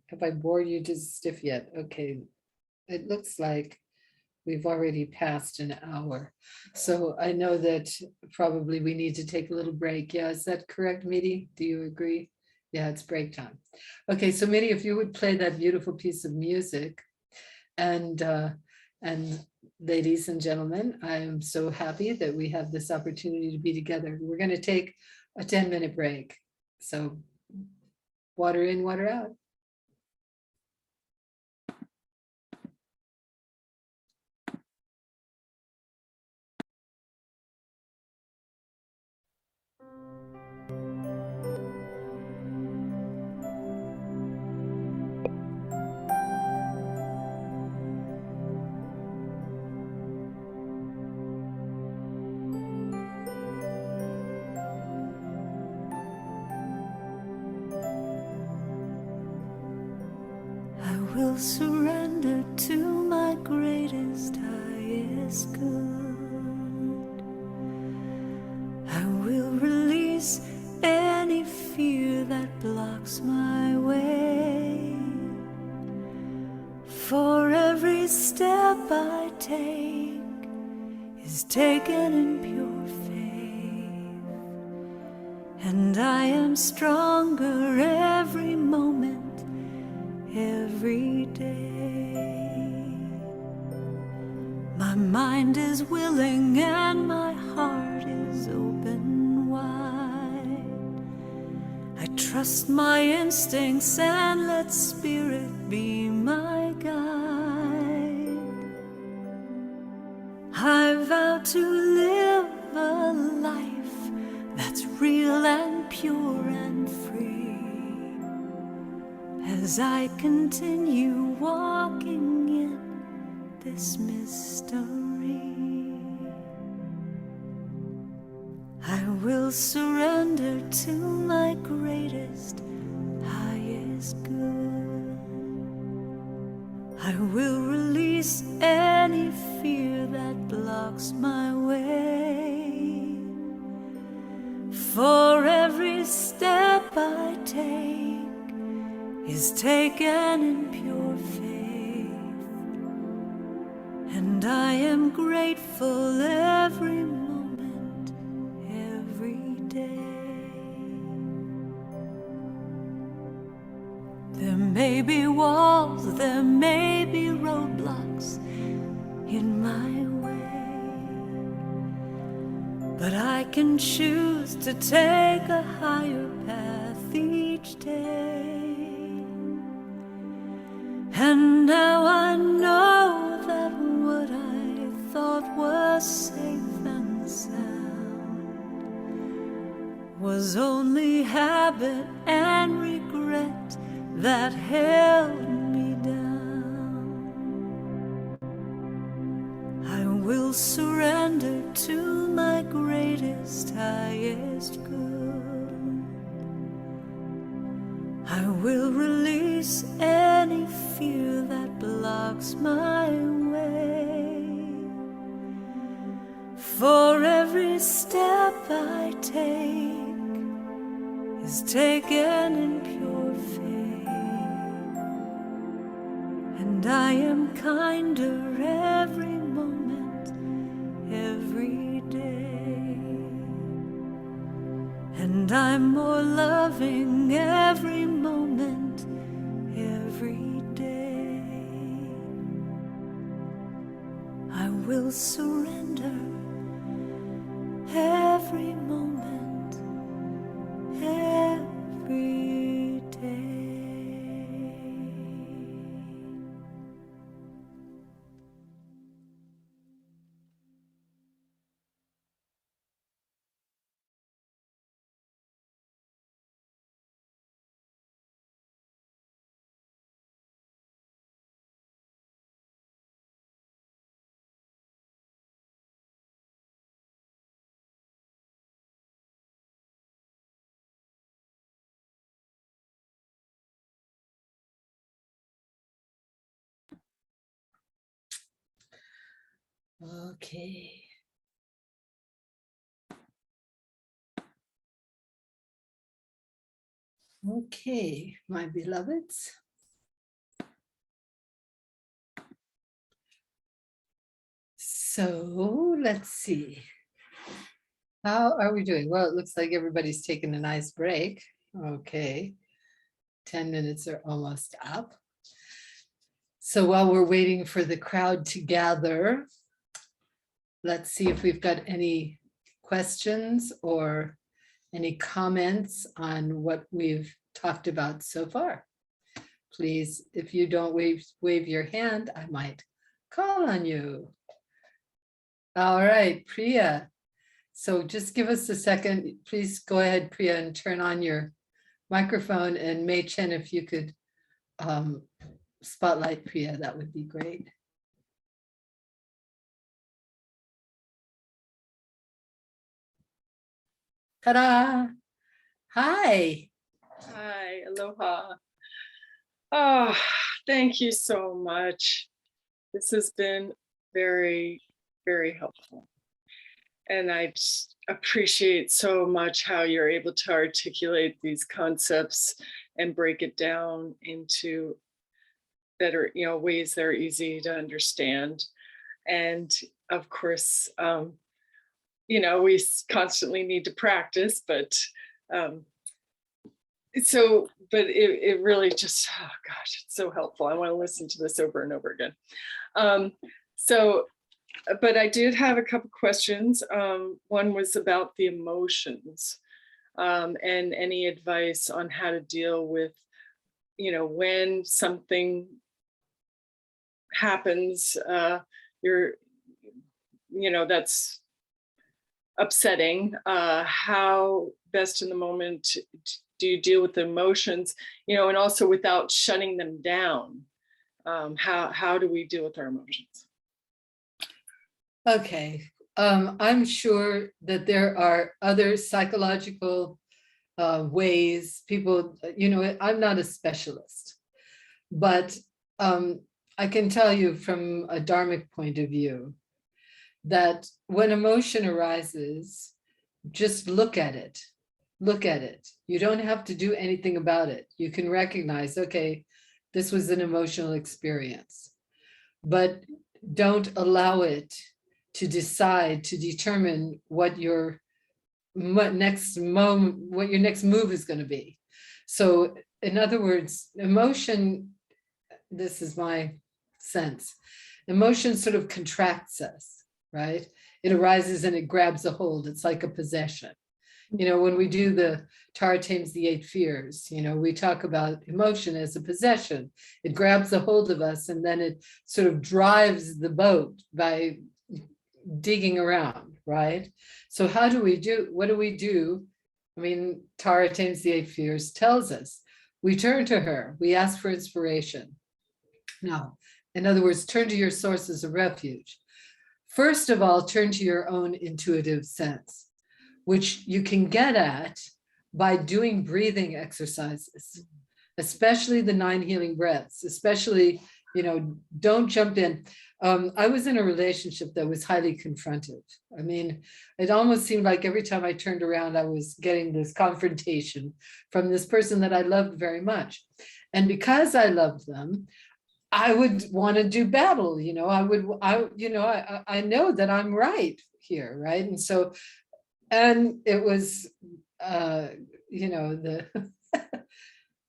Have I bored you to stiff yet? Okay, it looks like we've already passed an hour. So I know that probably we need to take a little break. Yeah, is that correct, Midi? Do you agree? Yeah, it's break time. Okay, so Midi, if you would play that beautiful piece of music. And ladies and gentlemen, I am so happy that we have this opportunity to be together. We're going to take a 10-minute break. So water in, water out. I will surrender to my greatest, highest good. I will release any fear that blocks my way. For every step I take is taken in pure faith. and I am stronger every moment, every day. My mind is willing and my heart is open wide. I trust my instincts and let spirit be my guide. I vow to live a life that's real and pure and free, as I continue walking in this mystery. I will surrender to my greatest, highest good. I will release any fear that blocks my way. For every step I take is taken in pure faith, and I am grateful every moment, every day. There may be walls, there may be roadblocks in my way, but I can choose to take a higher path each day. And now I know that what I thought was safe and sound was only habit and regret that held me down. I will surrender to my greatest, highest good. I will release any fear that blocks my way. For every step I take is taken in pure faith, and I am kinder every moment, every day. And I'm more loving every moment, every day. I will surrender every moment, every day. Okay. Okay, my beloveds. So let's see. How are we doing? Well, it looks like everybody's taking a nice break. Okay. 10 minutes are almost up. So while we're waiting for the crowd to gather, let's see if we've got any questions or any comments on what we've talked about so far. Please, if you don't wave your hand, I might call on you. All right, Priya. So just give us a second. Please go ahead, Priya, and turn on your microphone. And Mei Chen, if you could spotlight Priya, that would be great. Ta-da! Hi. Hi, aloha. Oh, thank you so much. This has been very, very helpful. And I just appreciate so much how you're able to articulate these concepts and break it down into better, ways that are easy to understand. And of course, we constantly need to practice, but Um, so, but it really just, oh gosh, it's so helpful. I want to listen to this over and over again. So, but I did have a couple questions. One was about the emotions, and any advice on how to deal with, when something happens, that's upsetting. How best in the moment do you deal with the emotions, and also without shutting them down? How do we deal with our emotions? Okay, I'm sure that there are other psychological ways people, I'm not a specialist, but I can tell you from a dharmic point of view that when emotion arises, just look at it. Look at it. You don't have to do anything about it. You can recognize, okay, this was an emotional experience, but don't allow it to decide, to determine what your next move is going to be. So in other words, emotion, this is my sense, emotion sort of contracts us, right? It arises and it grabs a hold. It's like a possession. When we do the Tara Tames the 8 Fears, we talk about emotion as a possession. It grabs a hold of us and then it sort of drives the boat by digging around, right? So what do we do? I mean, Tara Tames the 8 Fears tells us, we turn to her, we ask for inspiration. Now, in other words, turn to your sources of refuge. First of all, turn to your own intuitive sense, which you can get at by doing breathing exercises, especially the 9 healing breaths, especially, don't jump in. I was in a relationship that was highly confrontive. I mean, it almost seemed like every time I turned around, I was getting this confrontation from this person that I loved very much. And because I loved them, I would want to do battle, I know that I'm right here, right? And so, and it was,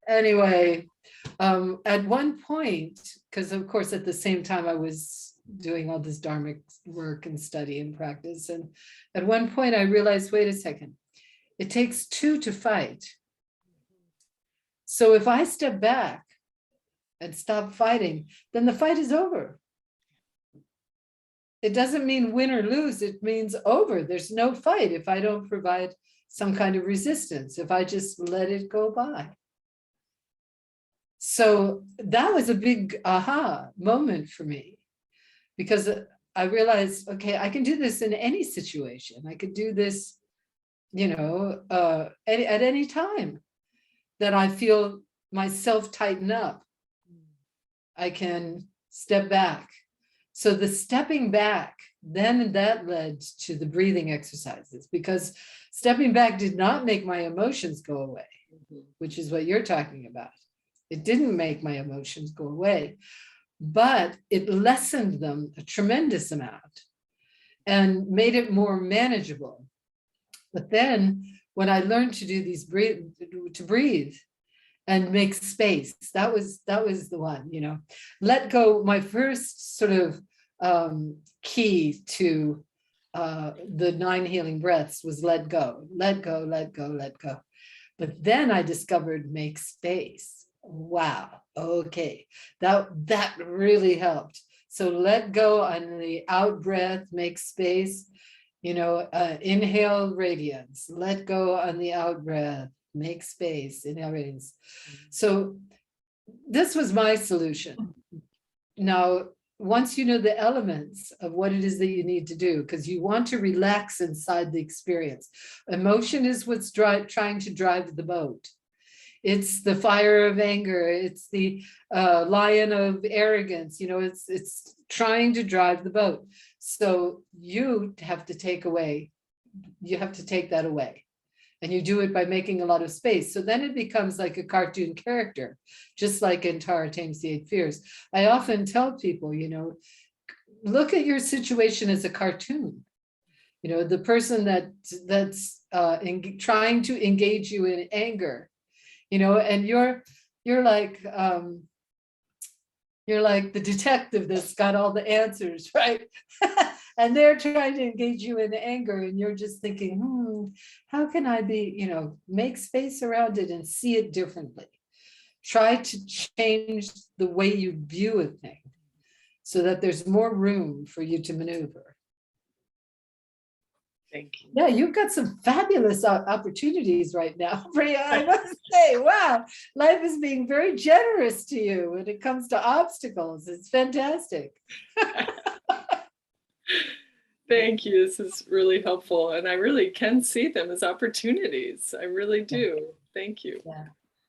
anyway, at one point, because of course, at the same time I was doing all this dharmic work and study and practice. And at one point I realized, wait a second, it takes 2 to fight. So if I step back and stop fighting, then the fight is over. It doesn't mean win or lose, it means over. There's no fight if I don't provide some kind of resistance, if I just let it go by. So that was a big aha moment for me, because I realized, okay, I can do this in any situation. I could do this, at any time that I feel myself tighten up. I can step back. So the stepping back, then that led to the breathing exercises, because stepping back did not make my emotions go away, which is what you're talking about. It didn't make my emotions go away, but it lessened them a tremendous amount and made it more manageable. But then when I learned to do these breathe and make space, that was the one, let go. My first sort of key to the 9 healing breaths was let go, let go, let go, let go. But then I discovered make space. Wow, okay, that really helped. So let go on the out breath, make space, inhale radiance, let go on the out breath, make space, inhale radiance. So this was my solution. Now, once you know the elements of what it is that you need to do, because you want to relax inside the experience. Emotion is what's trying to drive the boat. It's the fire of anger. It's the lion of arrogance. It's trying to drive the boat. So you have to take that away. And you do it by making a lot of space. So then it becomes like a cartoon character, just like in Tara Tames the 8 Fears. I often tell people, look at your situation as a cartoon. You know, the person that's trying to engage you in anger, you know, and you're like the detective that's got all the answers, right? And they're trying to engage you in anger, and you're just thinking, how can I be, you know, make space around it and see it differently. Try to change the way you view a thing so that there's more room for you to maneuver. Thank you. Yeah, you've got some fabulous opportunities right now, Priya. I must say, wow, life is being very generous to you when it comes to obstacles. It's fantastic. Thank you. This is really helpful. And I really can see them as opportunities. I really do. Thank you.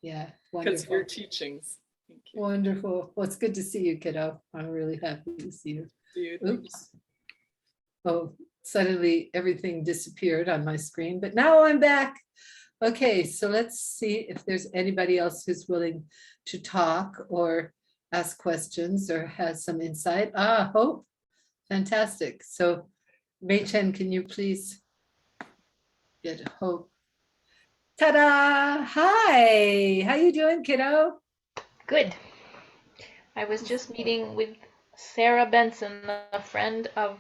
Yeah, Because of your wonderful. teachings. Thank you. Wonderful. Well, it's good to see you, kiddo. I'm really happy to see you. See you. Oops. Oh, suddenly everything disappeared on my screen, but now I'm back. Okay, so let's see if there's anybody else who's willing to talk or ask questions or has some insight. Hope. Fantastic. So, Mei Chen, can you please get Hope? Ta-da! Hi, how you doing, kiddo? Good. I was just meeting with Sarah Benson, a friend of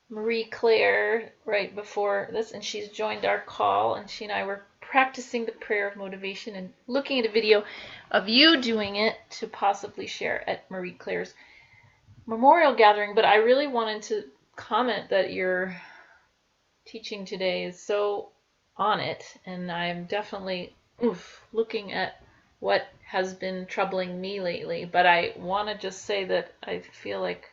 Marie Claire, right before this, and she's joined our call, and she and I were practicing the prayer of motivation and looking at a video of you doing it to possibly share at Marie Claire's memorial gathering. But I really wanted to comment that your teaching today is so on it, and I'm definitely looking at what has been troubling me lately. But I want to just say that I feel like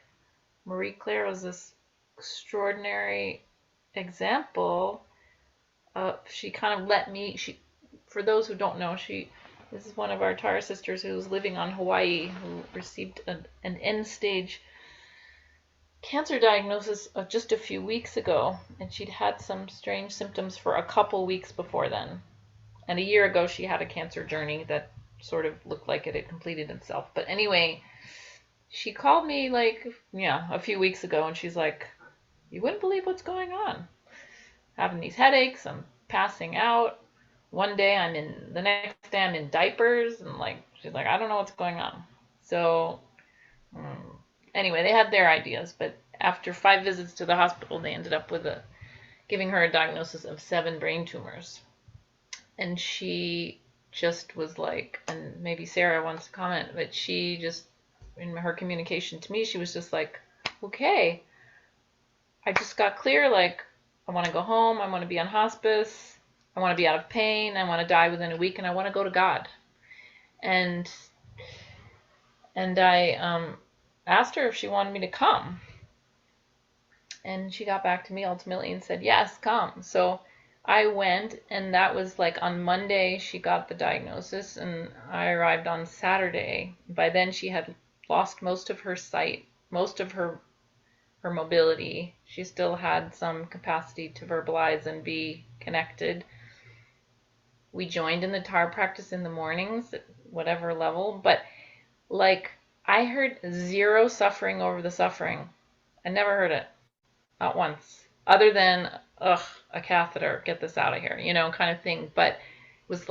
Marie Claire was this extraordinary example of, she kind of let me, for those who don't know, this is one of our Tara sisters who was living on Hawaii, who received an end stage cancer diagnosis just a few weeks ago, and she'd had some strange symptoms for a couple weeks before then. And a year ago, she had a cancer journey that sort of looked like it had completed itself. But anyway, she called me a few weeks ago, and she's like, you wouldn't believe what's going on. Having these headaches, I'm passing out. The next day I'm in diapers, and she's like, I don't know what's going on. So anyway, they had their ideas, but after 5 visits to the hospital, they ended up with giving her a diagnosis of 7 brain tumors. And she just was like, and maybe Sarah wants to comment, but she just, in her communication to me, she was just like, okay, I just got clear, I want to go home, I want to be on hospice, I want to be out of pain, I want to die within a week, and I want to go to God. And I asked her if she wanted me to come. And she got back to me ultimately and said, yes, come. So I went, and that was on Monday she got the diagnosis, and I arrived on Saturday. By then she had lost most of her sight, most of her mobility. She still had some capacity to verbalize and be connected. We joined in the Tara practice in the mornings at whatever level, but I heard zero suffering over the suffering. I never heard it. Not once. Other than, a catheter, get this out of here, kind of thing. But it was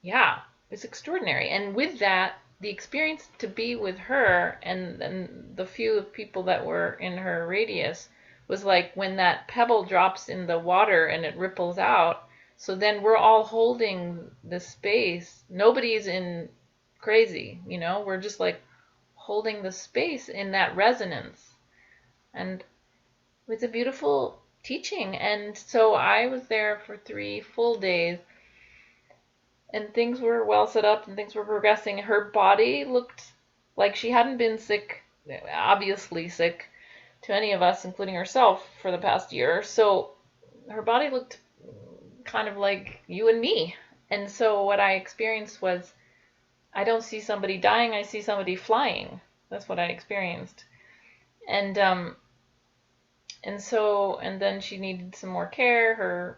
yeah, it's extraordinary. And with that, the experience to be with her and the few people that were in her radius was when that pebble drops in the water and it ripples out. So then we're all holding the space. Nobody's in crazy, we're just holding the space in that resonance. And it was a beautiful teaching. And so I was there for 3 full days, and things were well set up and things were progressing. Her body looked like she hadn't been sick, obviously sick, to any of us, including herself, for the past year. So her body looked kind of like you and me. And so what I experienced was, I don't see somebody dying, I see somebody flying. That's what I experienced. And then she needed some more care. Her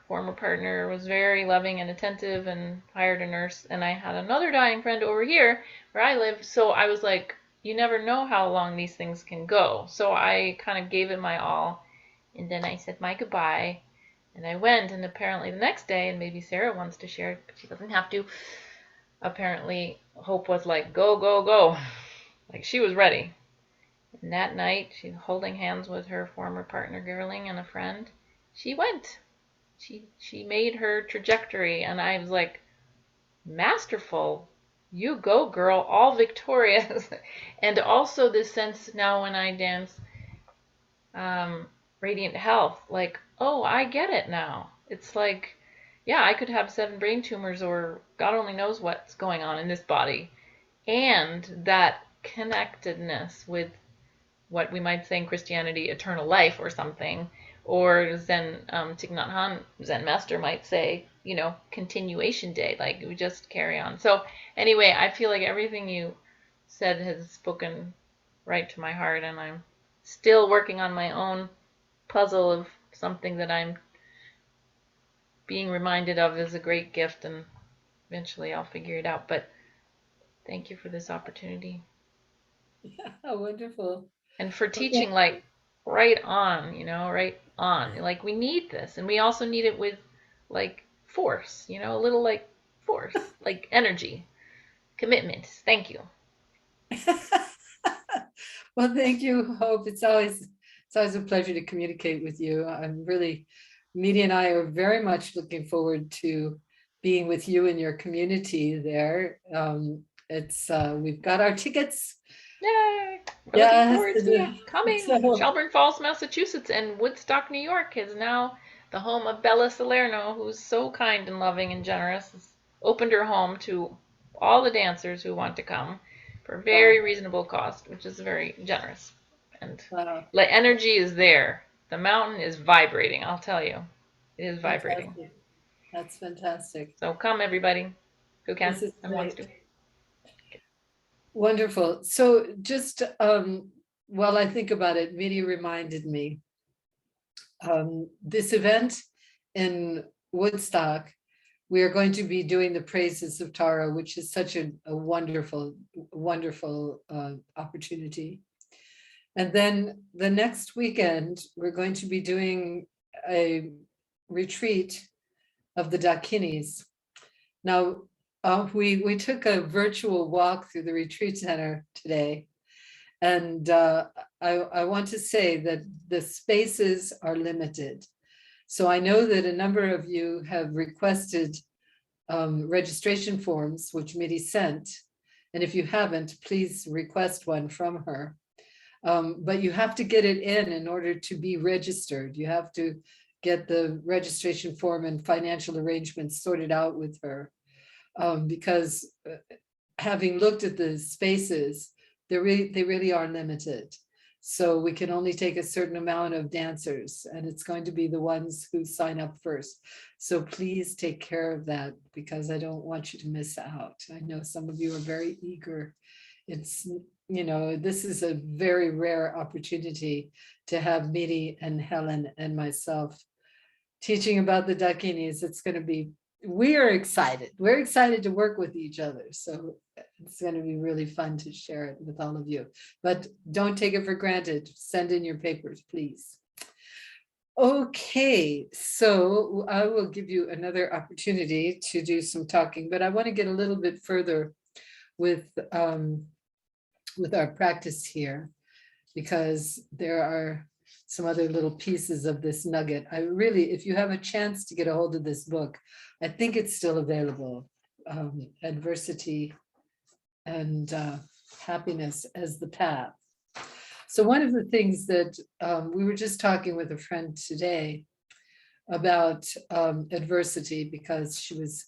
former partner was very loving and attentive and hired a nurse. And I had another dying friend over here where I live. So I was like, you never know how long these things can go. So I kind of gave it my all. And then I said my goodbye. And I went, and apparently the next day, and maybe Sarah wants to share, but she doesn't have to. Apparently, Hope was like, go, go, go. Like she was ready. And that night, she was holding hands with her former partner, Gerling, and a friend. She went. She made her trajectory, and I was like, masterful. You go, girl, all victorious. And also this sense now when I dance Radiant Health, like, oh, I get it now. It's like, yeah, I could have 7 brain tumors or God only knows what's going on in this body. And that connectedness with what we might say in Christianity, eternal life or something, or Zen, Thich Nhat Hanh, Zen master might say, continuation day, like we just carry on. So anyway, I feel like everything you said has spoken right to my heart, and I'm still working on my own puzzle of something that I'm being reminded of as a great gift, and eventually I'll figure it out. But thank you for this opportunity. Yeah, wonderful. And for teaching, like, right on, right on. Like, we need this. And we also need it with, like, force, a little, like, force, like energy, commitment. Thank you. Well, thank you, Hope. It's always a pleasure to communicate with you. Media and I are very much looking forward to being with you and your community there. We've got our tickets. Yay! We're Yes, looking forward to you coming. so- Shelburne Falls, Massachusetts, and Woodstock, New York is now the home of Bella Salerno, who's so kind and loving and generous. Has opened her home to all the dancers who want to come for a very reasonable cost, which is very generous. And Wow, the energy is there. The mountain is vibrating, I'll tell you. It is vibrating. fantastic. That's fantastic. So come, everybody who can This is and wants great. to. Wonderful. So just while I think about it, Midi reminded me, this event in Woodstock, we are going to be doing the praises of Tara, which is such a wonderful, wonderful opportunity. And then the next weekend, we're going to be doing a retreat of the Dakinis. Now, we took a virtual walk through the retreat center today. And I want to say that the spaces are limited. So I know that a number of you have requested registration forms, which Midi sent. And if you haven't, please request one from her. But you have to get it in order to be registered. You have to get the registration form and financial arrangements sorted out with her. Because having looked at the spaces, they really are limited. So we can only take a certain amount of dancers, and it's going to be the ones who sign up first. So please take care of that, because I don't want you to miss out. I know some of you are very eager. It's, this is a very rare opportunity to have Midi and Helen and myself teaching about the Dakinis. It's going to be, we are excited. We're excited to work with each other. So it's going to be really fun to share it with all of you. But don't take it for granted. Send in your papers, please. Okay, so I will give you another opportunity to do some talking, but I want to get a little bit further with our practice here, because there are some other little pieces of this nugget. I really, if you have a chance to get a hold of this book, I think it's still available. Adversity and Happiness as the Path. So one of the things that we were just talking with a friend today about adversity, because she was,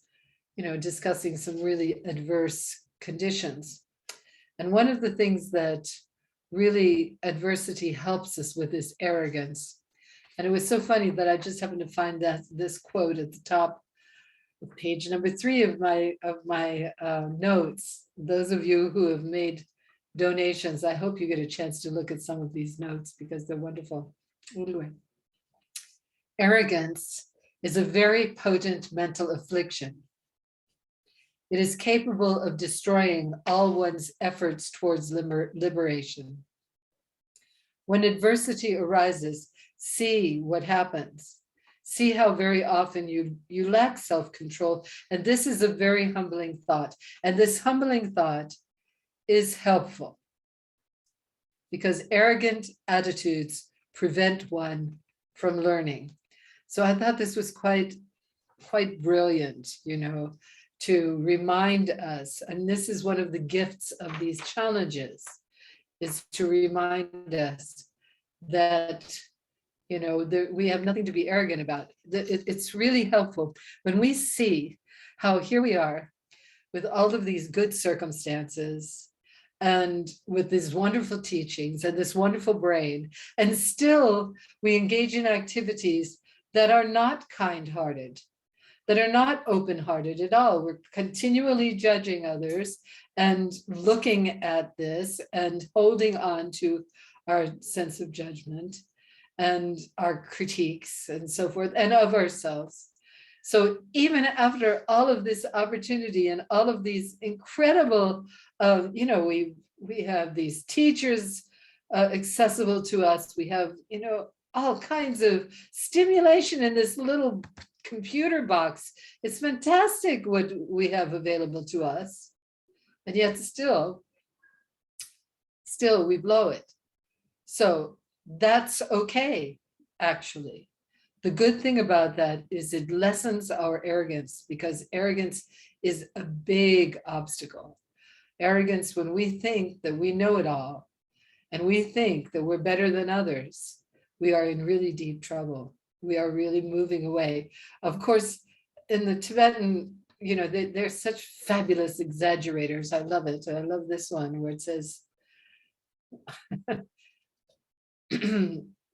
discussing some really adverse conditions. And one of the things that really adversity helps us with is arrogance. And it was so funny that I just happened to find this quote at the top of page number 3 of my notes. Those of you who have made donations, I hope you get a chance to look at some of these notes, because they're wonderful. Anyway, arrogance is a very potent mental affliction. It is capable of destroying all one's efforts towards liberation. When adversity arises, see what happens. See how very often you lack self-control. And this is a very humbling thought. And this humbling thought is helpful because arrogant attitudes prevent one from learning. So I thought this was quite brilliant, to remind us. And this is one of the gifts of these challenges, is to remind us that we have nothing to be arrogant about. It's really helpful when we see how here we are with all of these good circumstances and with these wonderful teachings and this wonderful brain, and still we engage in activities that are not kind-hearted, that are not open-hearted at all. We're continually judging others and looking at this and holding on to our sense of judgment and our critiques and so forth, and of ourselves. So even after all of this opportunity and all of these incredible, we have these teachers accessible to us. We have, all kinds of stimulation in this little computer box. It's fantastic what we have available to us. And yet still we blow it. So that's okay, actually. The good thing about that is it lessens our arrogance, because arrogance is a big obstacle. Arrogance, when we think that we know it all and we think that we're better than others, we are in really deep trouble. We are really moving away. Of course, in the Tibetan, they're such fabulous exaggerators. I love it. I love this one where it says,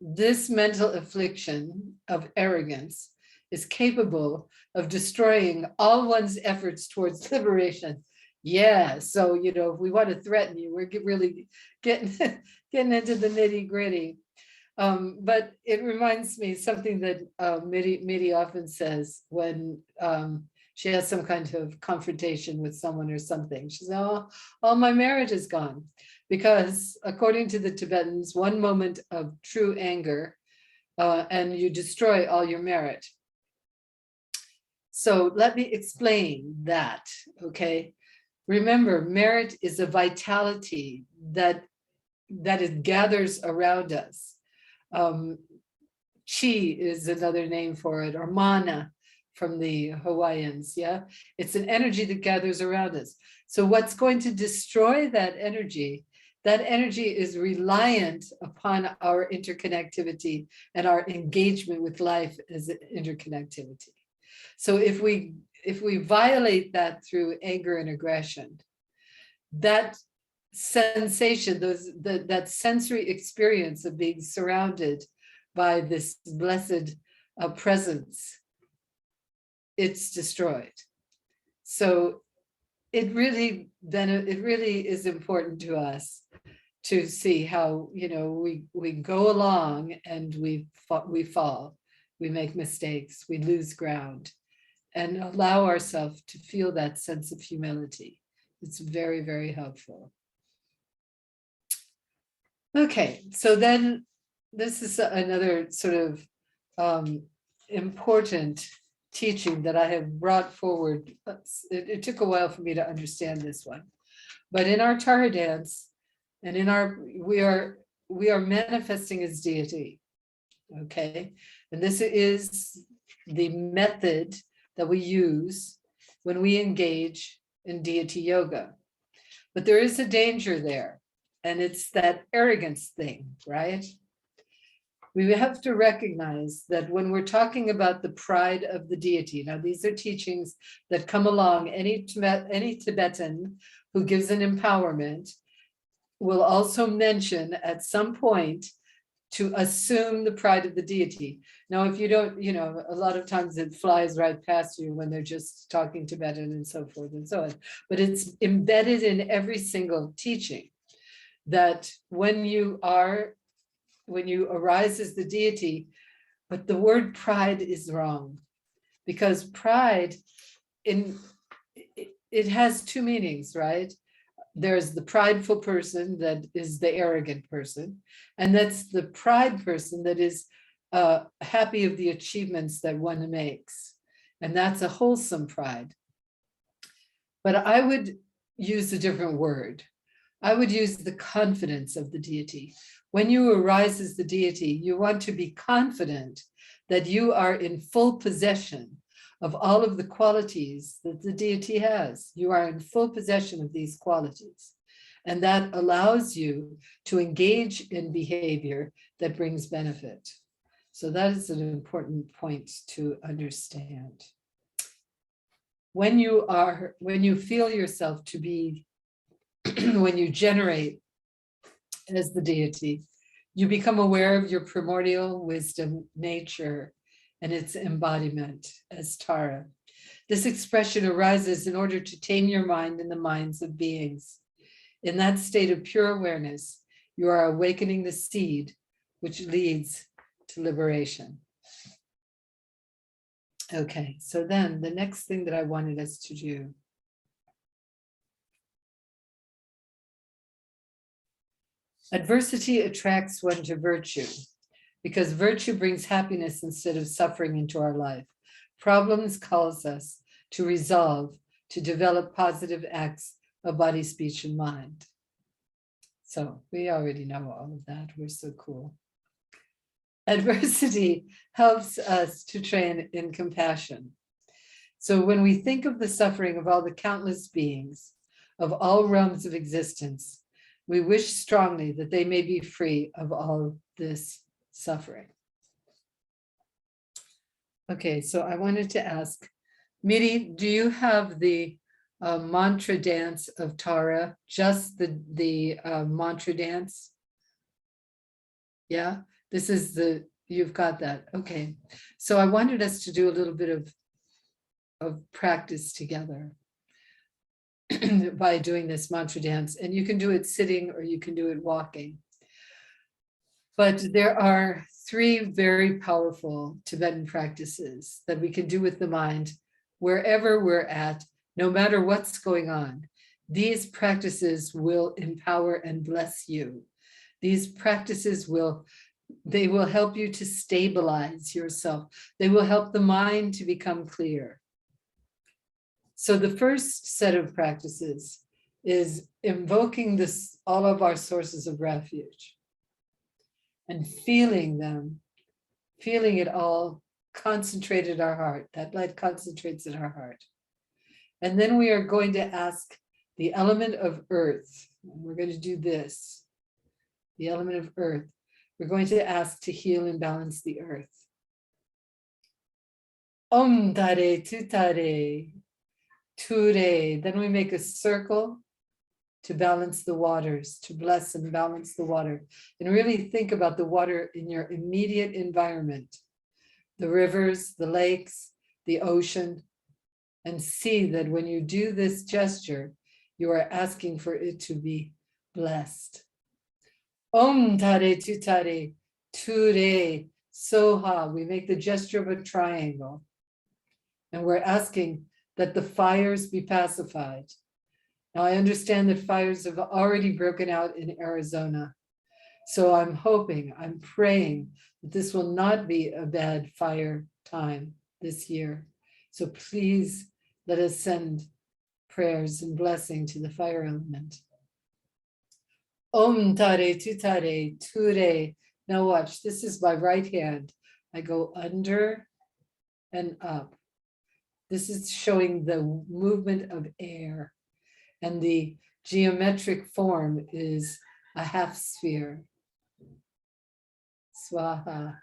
this mental affliction of arrogance is capable of destroying all one's efforts towards liberation. Yeah, so if we want to threaten you, we're really getting into the nitty-gritty. But it reminds me something that Miri often says when she has some kind of confrontation with someone or something. She says, "Oh, all my merit is gone." Because according to the Tibetans, one moment of true anger and you destroy all your merit. So let me explain that, okay? Remember, merit is a vitality that it gathers around us. Chi is another name for it, or mana from the Hawaiians, yeah? It's an energy that gathers around us. So what's going to destroy that energy is reliant upon our interconnectivity and our engagement with life as interconnectivity. So if we violate that through anger and aggression, that sensation, that sensory experience of being surrounded by this blessed presence, it's destroyed. So it really is important to us to see how we go along and we fall, we make mistakes, we lose ground, and allow ourselves to feel that sense of humility. It's very, very helpful. Okay, so then this is another sort of important teaching that I have brought forward. It took a while for me to understand this one, but in our Tara dance and we are manifesting as deity, okay? And this is the method that we use when we engage in deity yoga. But there is a danger there, and it's that arrogance thing, right? We have to recognize that when we're talking about the pride of the deity, now these are teachings that come along, any Tibetan who gives an empowerment will also mention at some point to assume the pride of the deity. Now, if you don't, a lot of times it flies right past you when they're just talking Tibetan and so forth and so on, but it's embedded in every single teaching that when you arise as the deity, but the word pride is wrong, because pride it has two meanings, right? There's the prideful person that is the arrogant person, and that's the pride person that is happy of the achievements that one makes. And that's a wholesome pride. But I would use a different word. I would use the confidence of the deity. When you arise as the deity, you want to be confident that you are in full possession of all of the qualities that the deity has. You are in full possession of these qualities. And that allows you to engage in behavior that brings benefit. So that is an important point to understand. When you feel yourself to be, when you generate as the deity, you become aware of your primordial wisdom, nature, and its embodiment as Tara. This expression arises in order to tame your mind and the minds of beings. In that state of pure awareness, you are awakening the seed, which leads to liberation. Okay, so then the next thing that I wanted us to do. Adversity attracts one to virtue because virtue brings happiness instead of suffering into our life. Problems calls us to resolve, to develop positive acts of body, speech, and mind. So we already know all of that. We're so cool. Adversity helps us to train in compassion. So when we think of the suffering of all the countless beings of all realms of existence, we wish strongly that they may be free of all this suffering. Okay, so I wanted to ask, Miri, do you have the mantra dance of Tara, just the mantra dance? Yeah, this is you've got that. Okay, so I wanted us to do a little bit of practice together by doing this mantra dance. And you can do it sitting or you can do it walking. But there are 3 very powerful Tibetan practices that we can do with the mind wherever we're at, no matter what's going on. These practices will empower and bless you. These practices will help you to stabilize yourself. They will help the mind to become clear. So the first set of practices is invoking all of our sources of refuge and feeling them, feeling it all concentrated in our heart. That light concentrates in our heart. And then we are going to ask the element of earth. We're going to do this. The element of earth. We're going to ask to heal and balance the earth. Om Tare Tutare. Ture. Then we make a circle to balance the waters, to bless and balance the water. And really think about the water in your immediate environment, the rivers, the lakes, the ocean, and see that when you do this gesture, you are asking for it to be blessed. Om Tare Tutare Ture Soha. We make the gesture of a triangle. And we're asking that the fires be pacified. Now I understand that fires have already broken out in Arizona. So I'm hoping, I'm praying that this will not be a bad fire time this year. So please let us send prayers and blessing to the fire element. Om Tare Tutare Ture. Now watch, this is my right hand. I go under and up. This is showing the movement of air, and the geometric form is a half sphere. Swaha.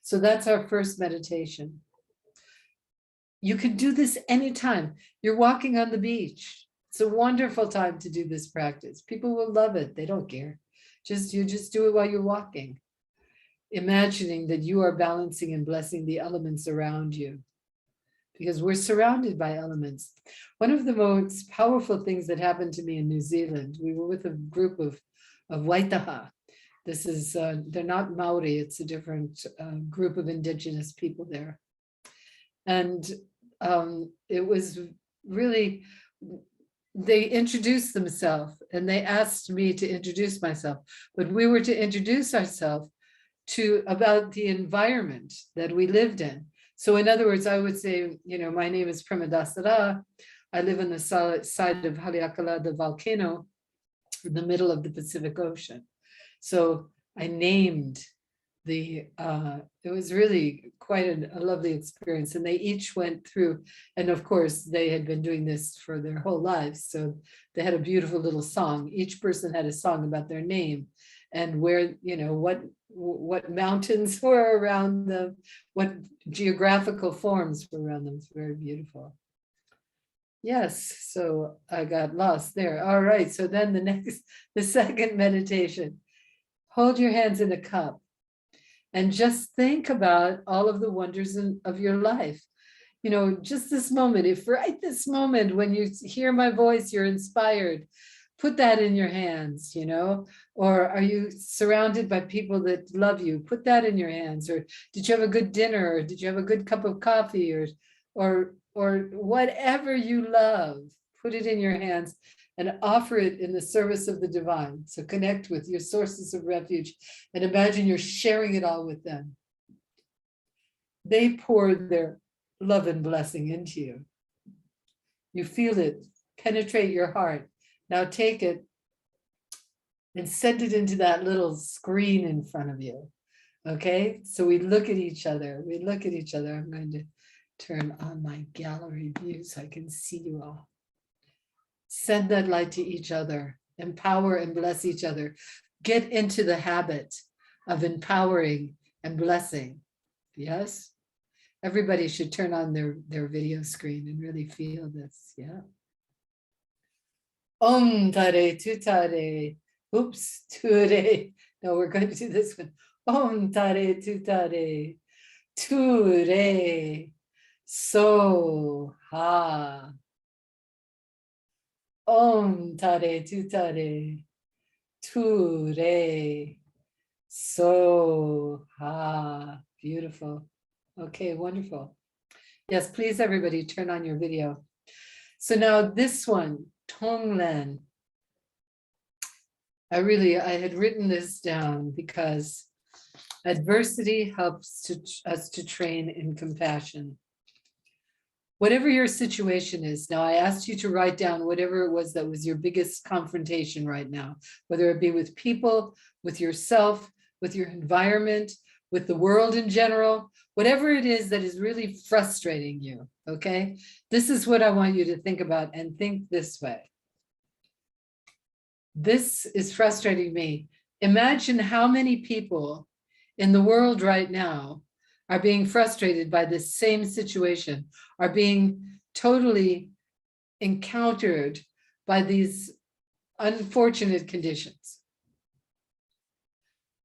So that's our first meditation. You can do this anytime. You're walking on the beach. It's a wonderful time to do this practice. People will love it. They don't care. You just do it while you're walking, imagining that you are balancing and blessing the elements around you, because we're surrounded by elements. One of the most powerful things that happened to me in New Zealand, we were with a group of Waitaha. This is, they're not Maori, it's a different group of indigenous people there. And it was really they introduced themselves and they asked me to introduce myself, but we were to introduce ourselves to about the environment that we lived in. So in other words, I would say, my name is Prema. I live on the side of Haleakala, the volcano, in the middle of the Pacific Ocean. So I named it was really quite a lovely experience. And they each went through, and of course they had been doing this for their whole lives. So they had a beautiful little song. Each person had a song about their name and where, what mountains were around them, what geographical forms were around them. It's very beautiful. Yes, so I got lost there. All right, so then the second meditation, hold your hands in a cup. And just think about all of the wonders of your life. Just this moment, if right this moment, when you hear my voice, you're inspired, put that in your hands, or are you surrounded by people that love you? Put that in your hands. Or did you have a good dinner? Or did you have a good cup of coffee? Or whatever you love, put it in your hands and offer it in the service of the divine. So connect with your sources of refuge and imagine you're sharing it all with them. They pour their love and blessing into you. You feel it penetrate your heart. Now take it and send it into that little screen in front of you. Okay, so we look at each other. I'm going to turn on my gallery view so I can see you all. Send that light to each other, empower and bless each other. Get into the habit of empowering and blessing. Yes? Everybody should turn on their video screen and really feel this. Yeah. Om tare tutare. Oops, ture. No, we're going to do this one. Om tare tutare. Ture. So ha. Om tare tutare, tu re, so ha. Beautiful. Okay, wonderful. Yes, please everybody turn on your video. So now this one, Tonglen. I had written this down because adversity helps us to train in compassion. Whatever your situation is, now I asked you to write down whatever it was that was your biggest confrontation right now, whether it be with people, with yourself, with your environment, with the world in general, whatever it is that is really frustrating you, okay? This is what I want you to think about and think this way. This is frustrating me. Imagine how many people in the world right now are being frustrated by this same situation, are being totally encountered by these unfortunate conditions.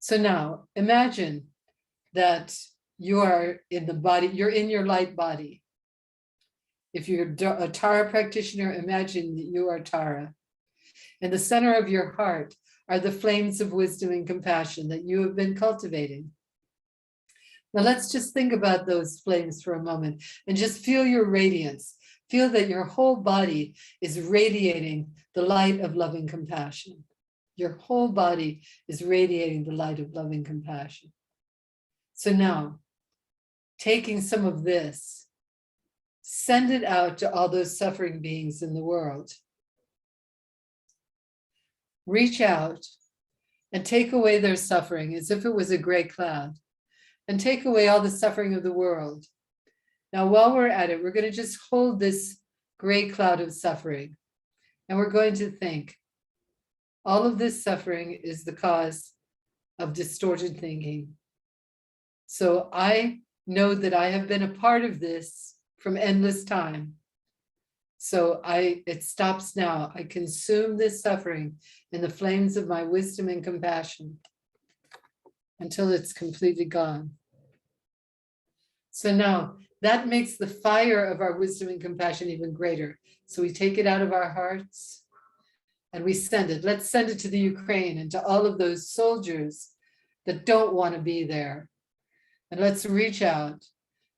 So now imagine that you are in the body, you're in your light body. If you're a Tara practitioner, imagine that you are Tara. In the center of your heart are the flames of wisdom and compassion that you have been cultivating. Now let's just think about those flames for a moment and just feel your radiance. Feel that your whole body is radiating the light of loving compassion. Your whole body is radiating the light of loving compassion. So now, taking some of this, send it out to all those suffering beings in the world. Reach out and take away their suffering as if it was a gray cloud. And take away all the suffering of the world. Now, while we're at it, we're going to just hold this gray cloud of suffering. And we're going to think, all of this suffering is the cause of distorted thinking. So I know that I have been a part of this from endless time. So it stops now. I consume this suffering in the flames of my wisdom and compassion until it's completely gone. So now that makes the fire of our wisdom and compassion even greater. So we take it out of our hearts and we send it. Let's send it to the Ukraine and to all of those soldiers that don't want to be there. And let's reach out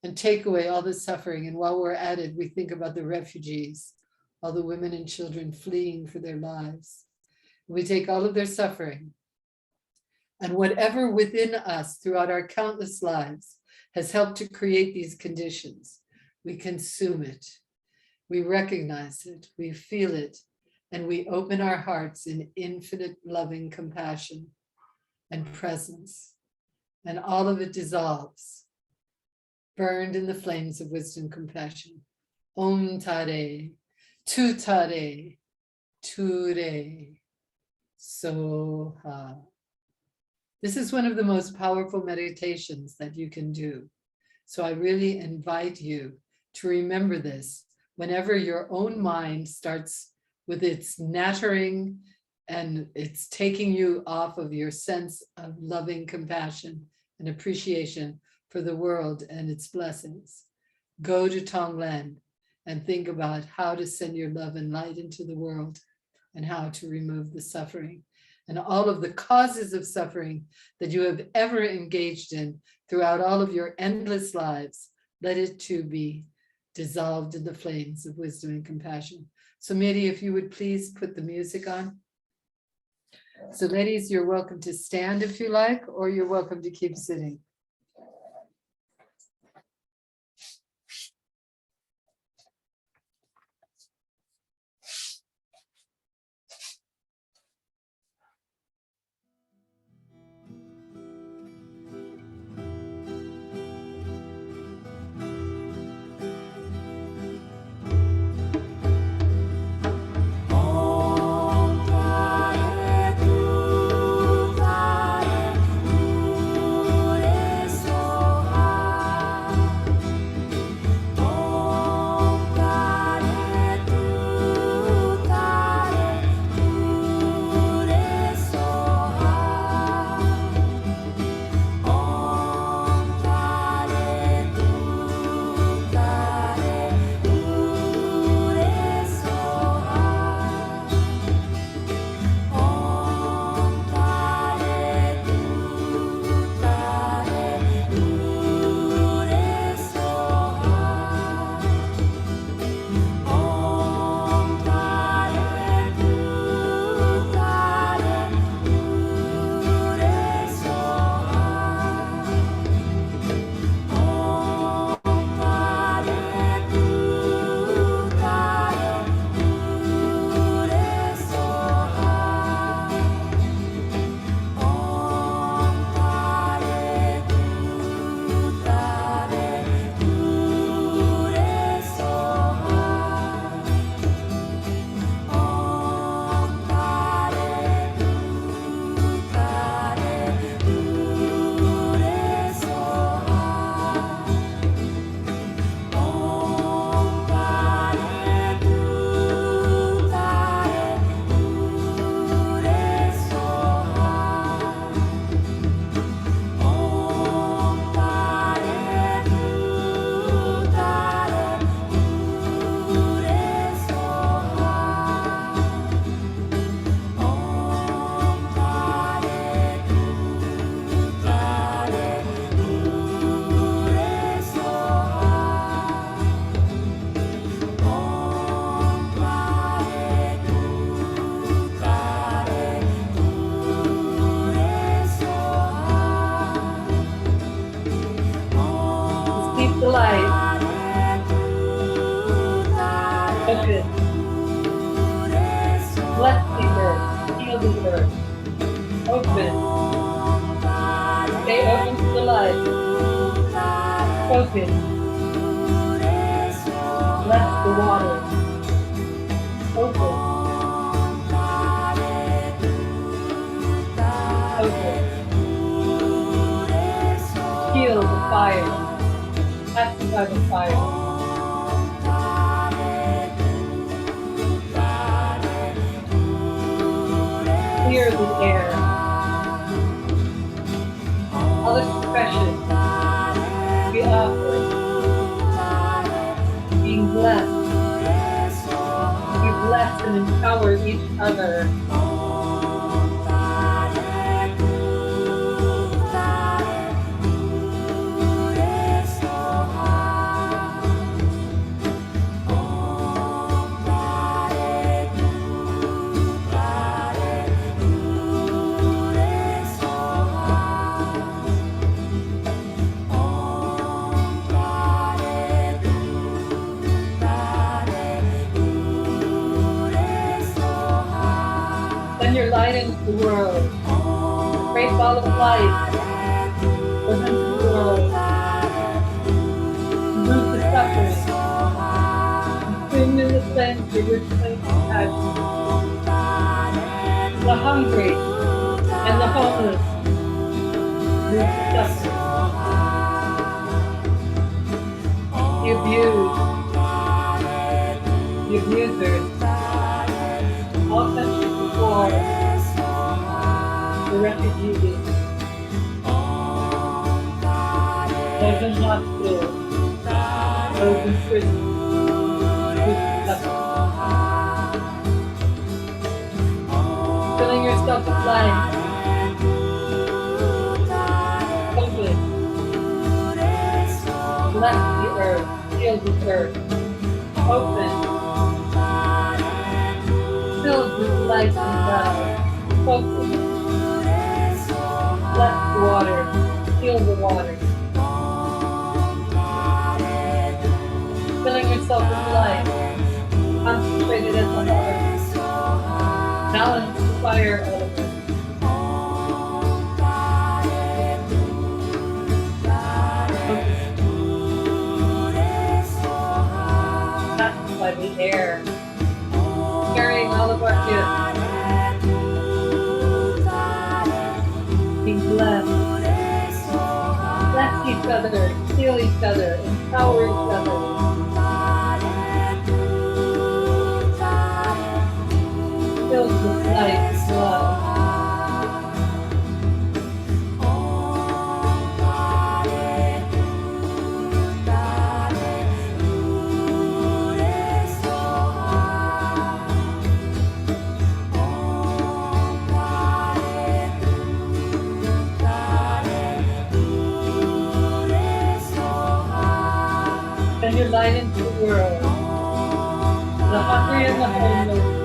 and take away all the suffering. And while we're at it, we think about the refugees all the women and children fleeing for their lives. We take all of their suffering and whatever within us throughout our countless lives has helped to create these conditions. We consume it, we recognize it, we feel it, and we open our hearts in infinite loving compassion and presence. And all of it dissolves, burned in the flames of wisdom, compassion. Om Tare, Tu Tare, Ture, Soha. This is one of the most powerful meditations that you can do. So I really invite you to remember this whenever your own mind starts with its nattering and it's taking you off of your sense of loving compassion and appreciation for the world and its blessings. Go to Tonglen and think about how to send your love and light into the world and how to remove the suffering and all of the causes of suffering that you have ever engaged in throughout all of your endless lives. Let it too be dissolved in the flames of wisdom and compassion. So Mary, if you would please put the music on. So ladies, you're welcome to stand if you like, or you're welcome to keep sitting. The light. Focus. Bless the earth. Heal the earth. Open. Stay open to the light. Focus. Bless the water. Focus. Focus. Feel the fire. Touched by the fire. Clear the air. All expressions we offer, being blessed. We bless and empower each other. light into the world. The great ball of light goes into the world. Remove the suffering. Consume in the sense of your flame compassion. The hungry and the homeless. Remove the suffering. The abused. The abusers. All countries before. The refugees. Those in hospitals. Those in prison. Filling yourself with light. Open. Bless the earth. Heal the earth. Open. Filled with light and love. Focus. Bless the water. Heal the water. Filling yourself with light. Concentrated as the heart. Balance the fire element. Touched by the air. Carrying all of our gifts. Being blessed. Bless each other. Heal each other. Empower each other. Filled with light and love. Send your light into the world. The hungry and the homeless.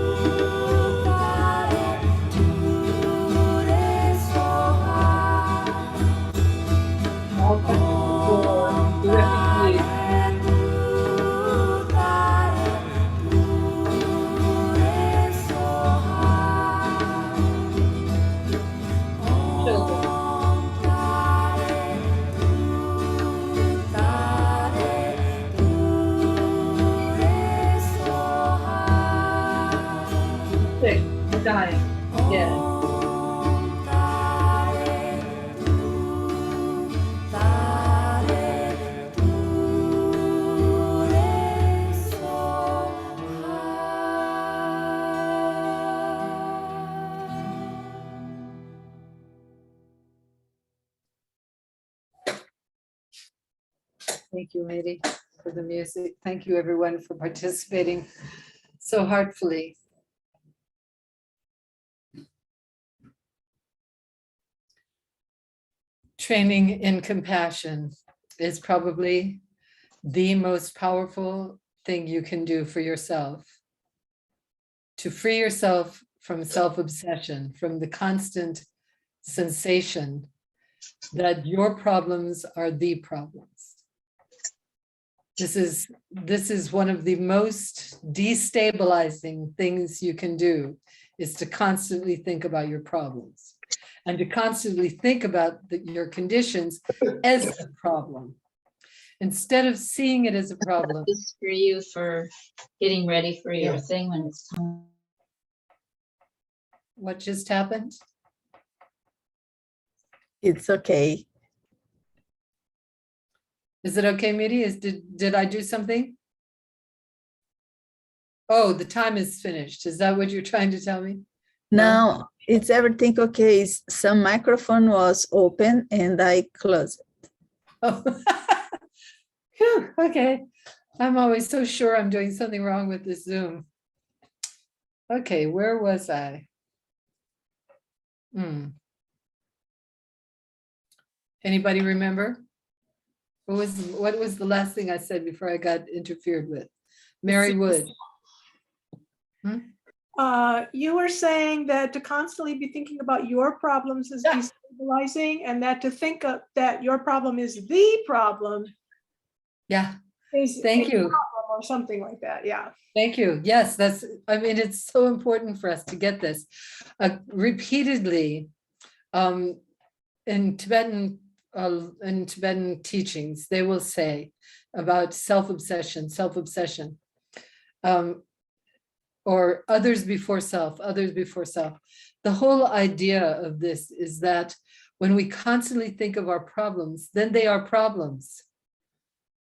All countries before, the refugees. Children. Sick, dying, dead. Thank you, Mary, for the music. Thank you, everyone, for participating so heartfully. Training in compassion is probably the most powerful thing you can do for yourself. To free yourself from self-obsession, from the constant sensation that your problems are the problems. This is one of the most destabilizing things you can do, is to constantly think about your problems and to constantly think about your conditions as a problem, instead of seeing it as a problem. This for you for getting ready for your thing when it's time. What just happened? It's okay. Is it okay, Miri? Did I do something? Oh, the time is finished. Is that what you're trying to tell me? Now it's everything okay. Some microphone was open and I closed it. Oh. Phew, okay. I'm always so sure I'm doing something wrong with this Zoom. Okay, where was I? Anybody remember? What was the last thing I said before I got interfered with? Mary Wood. You were saying that to constantly be thinking about your problems is destabilizing, and that to think of that your problem is the problem. Yeah, Is thank a you. problem or something like that. Yeah. Thank you. Yes, I mean, it's so important for us to get this. Repeatedly, in Tibetan teachings, they will say about self-obsession, or others before self, others before self. The whole idea of this is that when we constantly think of our problems, then they are problems.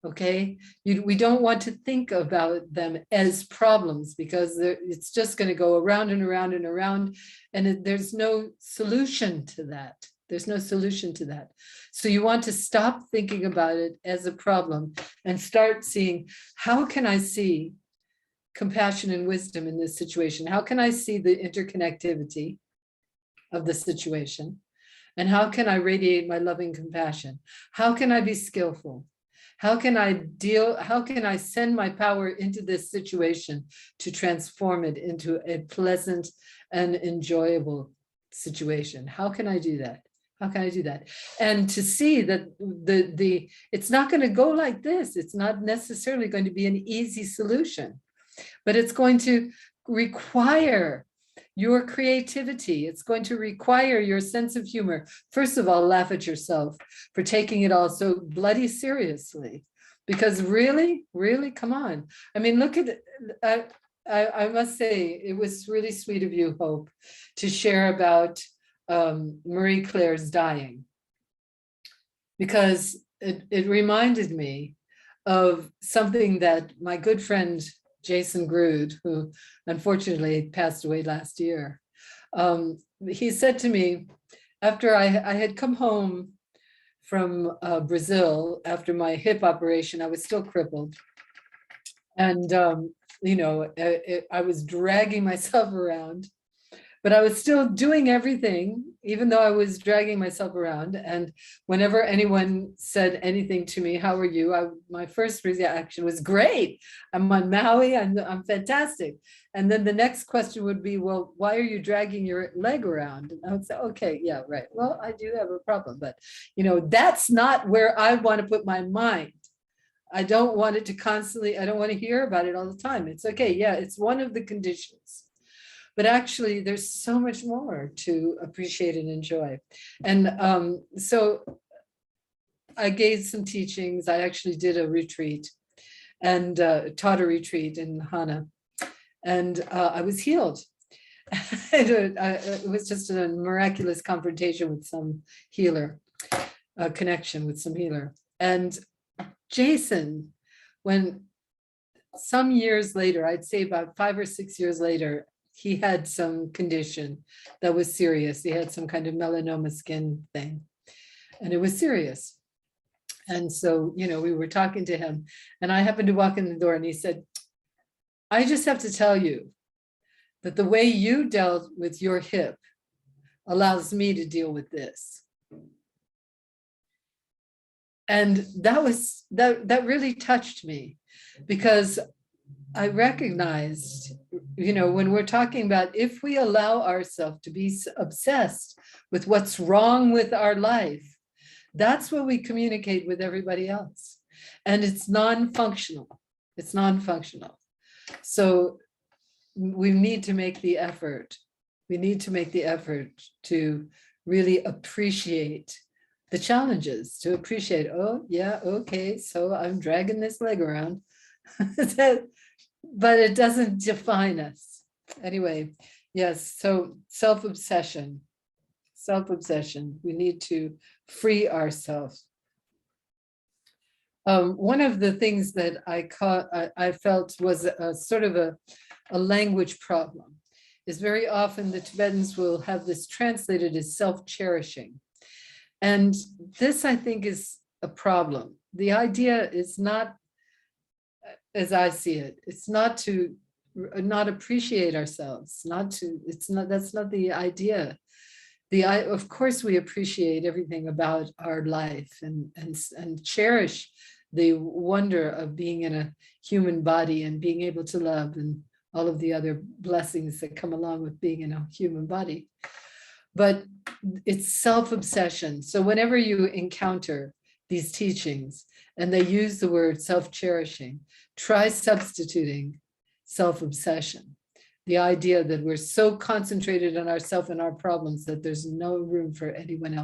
Okay, we don't want to think about them as problems, because it's just going to go around and around and around, and there's no solution to that. There's no solution to that. So you want to stop thinking about it as a problem and start seeing, how can I see compassion and wisdom in this situation? How can I see the interconnectivity of the situation? And how can I radiate my loving compassion? How can I be skillful? How can I send my power into this situation to transform it into a pleasant and enjoyable situation? How can I do that? How can I do that? And to see that it's not going to go like this. It's not necessarily going to be an easy solution, but it's going to require your creativity. It's going to require your sense of humor. First of all, laugh at yourself for taking it all so bloody seriously, because really, come on. I mean, look at it. I must say, it was really sweet of you, Hope, to share about Marie Claire's dying, because it reminded me of something that my good friend Jason Grood, who unfortunately passed away last year, he said to me, after I had come home from Brazil after my hip operation, I was still crippled. And, I was dragging myself around, but I was still doing everything, even though I was dragging myself around. And whenever anyone said anything to me, how are you? My first reaction was, great. I'm on Maui, I'm fantastic. And then the next question would be, well, why are you dragging your leg around? And I would say, okay, yeah, right. Well, I do have a problem, but that's not where I want to put my mind. I don't want it to constantly, I don't want to hear about it all the time. It's okay. Yeah, it's one of the conditions. But actually, there's so much more to appreciate and enjoy. And so I gave some teachings. I actually did a retreat and taught a retreat in Hana. And I was healed. It was just a miraculous confrontation with some healer, a connection with some healer. And Jason, when some years later, I'd say about 5 or 6 years later, he had some condition that was serious. He had some kind of melanoma skin thing, and it was serious. And so, we were talking to him, and I happened to walk in the door, and he said, I just have to tell you that the way you dealt with your hip allows me to deal with this. And that really touched me, because I recognized, when we're talking about, if we allow ourselves to be obsessed with what's wrong with our life, that's what we communicate with everybody else. And it's non-functional. It's non-functional. So we need to make the effort. We need to make the effort to really appreciate the challenges, to appreciate, oh yeah, okay, so I'm dragging this leg around. But it doesn't define us. Anyway, yes, so self-obsession. We need to free ourselves. One of the things that I felt was a sort of a language problem is very often the Tibetans will have this translated as self-cherishing. And this, I think, is a problem. The idea is not, as I see it, it's not to not appreciate ourselves, that's not the idea. Of course, we appreciate everything about our life and cherish the wonder of being in a human body and being able to love and all of the other blessings that come along with being in a human body. But it's self-obsession. So whenever you encounter these teachings, and they use the word self-cherishing. Try substituting self-obsession. The idea that we're so concentrated on ourselves and our problems that there's no room for anyone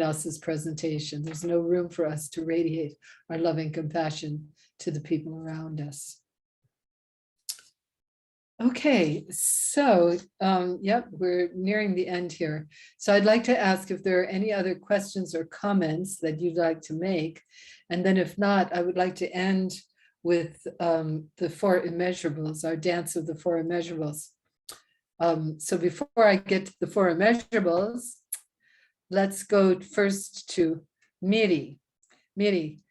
else's presentation. There's no room for us to radiate our loving compassion to the people around us. Okay, so yep, we're nearing the end here. So I'd like to ask if there are any other questions or comments that you'd like to make. And then if not, I would like to end with the four immeasurables, our dance of the four immeasurables. So before I get to the four immeasurables, let's go first to Miri. Miri,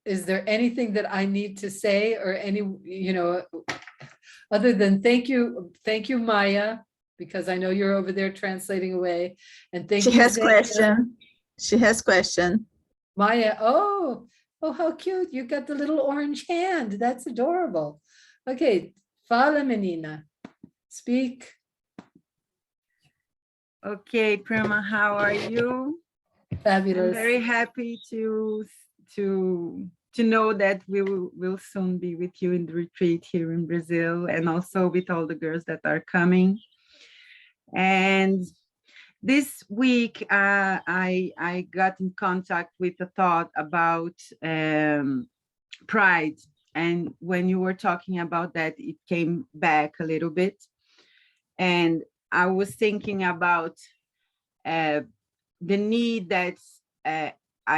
is there anything that I need to say or any, other than thank you, Maya, because I know you're over there translating away. And thank you. She has question. She has question. Maya, oh, how cute. You got the little orange hand. That's adorable. Okay, fala menina, speak. Okay, Prema, how are you? Fabulous. I'm very happy to know that we will soon be with you in the retreat here in Brazil, and also with all the girls that are coming. And this week, I got in contact with a thought about pride. And when you were talking about that, it came back a little bit. And I was thinking about the need that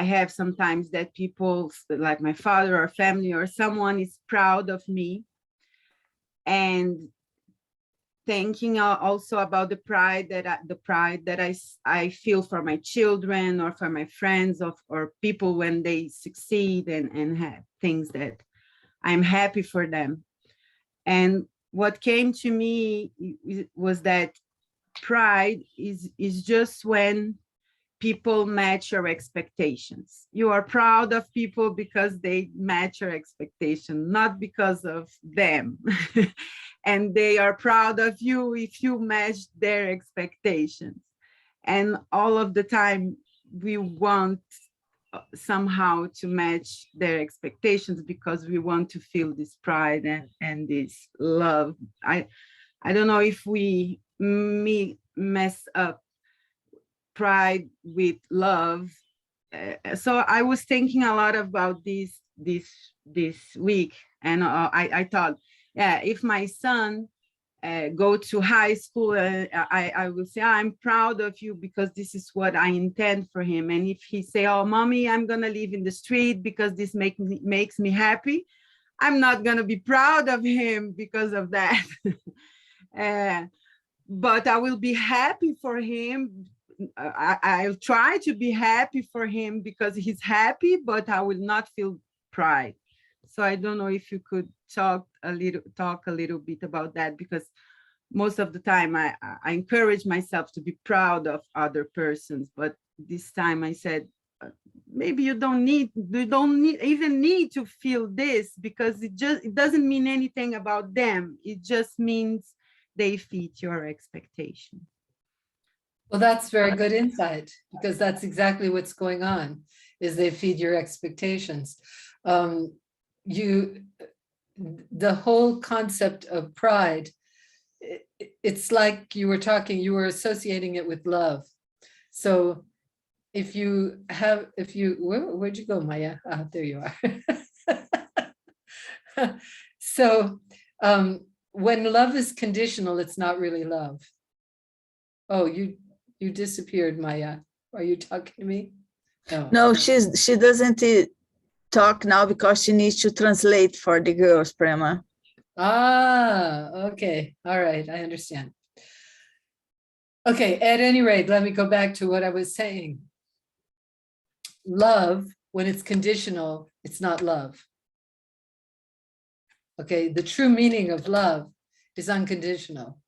I have sometimes, that people like my father or family or someone is proud of me, and thinking also about the pride that I feel for my children or for my friends or people when they succeed and have things that I'm happy for them. And what came to me was that pride is just when people match your expectations. You are proud of people because they match your expectation, not because of them. And they are proud of you if you match their expectations. And all of the time, we want somehow to match their expectations because we want to feel this pride and this love. I don't know if we mess up pride with love. So I was thinking a lot about this week, and I thought, yeah, if my son go to high school, I will say, I'm proud of you because this is what I intend for him. And if he say, oh, mommy, I'm gonna live in the street because this makes me happy, I'm not gonna be proud of him because of that. But I will be happy for him. I'll try to be happy for him because he's happy, but I will not feel pride. So I don't know if you could talk a little bit about that, because most of the time I encourage myself to be proud of other persons, but this time I said, maybe you don't even need to feel this, because it doesn't mean anything about them. It just means they fit your expectation. Well, that's very good insight, because that's exactly what's going on, is they feed your expectations. The whole concept of pride, it's like you were associating it with love. So where'd you go, Maya? Ah, there you are. So when love is conditional, it's not really love. Oh, you disappeared, Maya. Are you talking to me? No, she doesn't talk now because she needs to translate for the girls, Prema. Ah, okay. All right, I understand. Okay, at any rate, let me go back to what I was saying. Love, when it's conditional, it's not love. Okay, the true meaning of love is unconditional.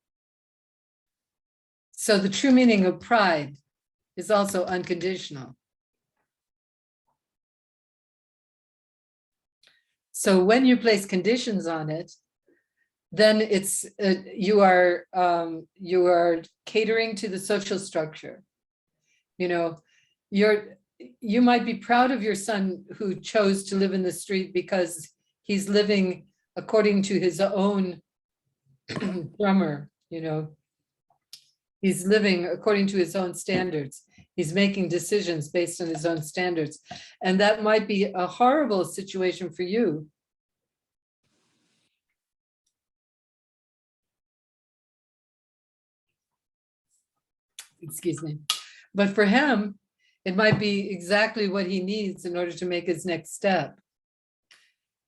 So the true meaning of pride is also unconditional. So when you place conditions on it, then it's you are catering to the social structure. You know, you might be proud of your son who chose to live in the street because he's living according to his own drummer, you know. He's living according to his own standards. He's making decisions based on his own standards. And that might be a horrible situation for you. Excuse me. But for him, it might be exactly what he needs in order to make his next step.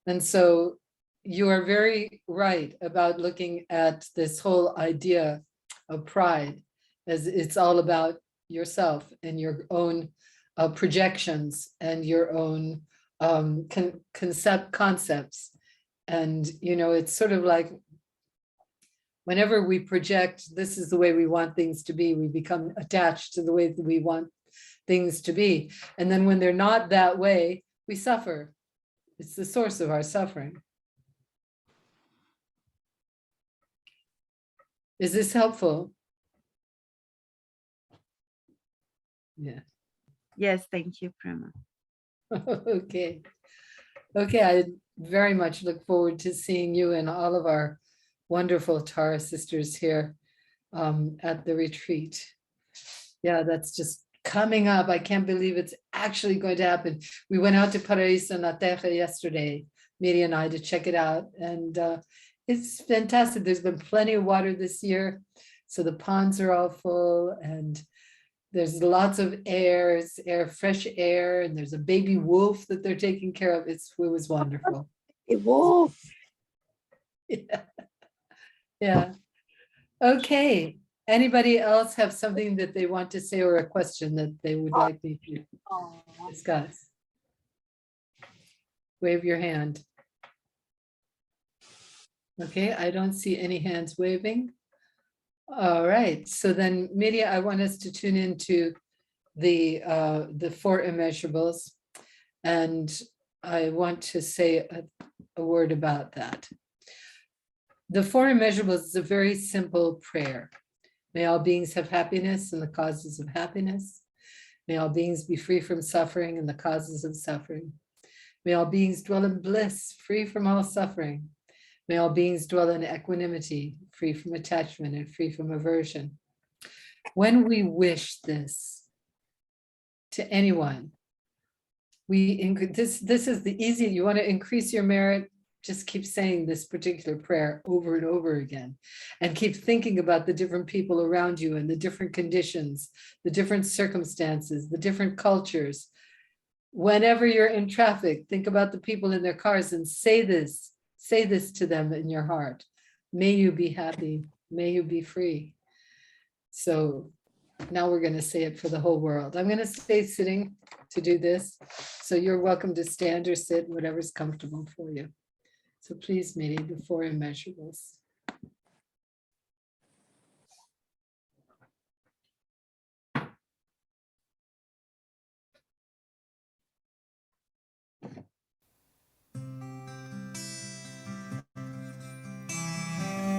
And so you are very right about looking at this whole idea of pride, as it's all about yourself and your own projections and your own concepts. And, you know, it's sort of like whenever we project, this is the way we want things to be, we become attached to the way that we want things to be. And then when they're not that way, we suffer. It's the source of our suffering. Is this helpful? Yeah. Yes, thank you, Prema. Okay. Okay, I very much look forward to seeing you and all of our wonderful Tara sisters here at the retreat. Yeah, that's just coming up. I can't believe it's actually going to happen. We went out to Paraíso na Terra yesterday, Miri and I, to check it out. And it's fantastic. There's been plenty of water this year. So the ponds are all full and there's lots of air, fresh air, and there's a baby wolf that they're taking care of. It was wonderful. A wolf. Yeah. Yeah. Okay. Anybody else have something that they want to say or a question that they would like me to discuss? Wave your hand. Okay, I don't see any hands waving. All right, so then, Media, I want us to tune into the 4 immeasurables, and I want to say a word about that. The 4 immeasurables is a very simple prayer. May all beings have happiness and the causes of happiness. May all beings be free from suffering and the causes of suffering. May all beings dwell in bliss, free from all suffering. May all beings dwell in equanimity, free from attachment and free from aversion. When we wish this to anyone, this is the easy. You want to increase your merit, just keep saying this particular prayer over and over again, and keep thinking about the different people around you and the different conditions, the different circumstances, the different cultures. Whenever you're in traffic, think about the people in their cars and say this to them in your heart. May you be happy. May you be free. So now we're going to say it for the whole world. I'm going to stay sitting to do this. So you're welcome to stand or sit, whatever's comfortable for you. So please, Miri, the 4 immeasurables.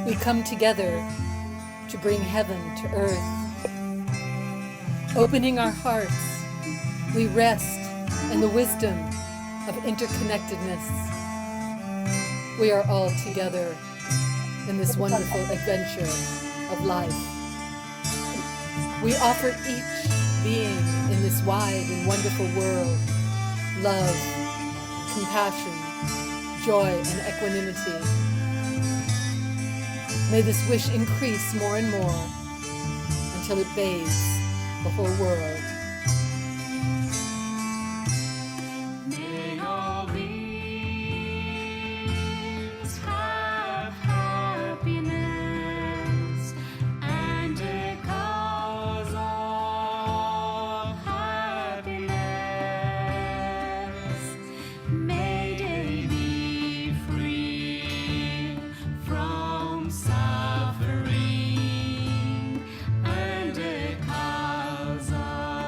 We come together to bring heaven to earth. Opening our hearts, we rest in the wisdom of interconnectedness. We are all together in this wonderful adventure of life. We offer each being in this wide and wonderful world love, compassion, joy, and equanimity. May this wish increase more and more until it bathes the whole world. May all beings have happiness and a cause of happiness. May they be free from suffering and a cause of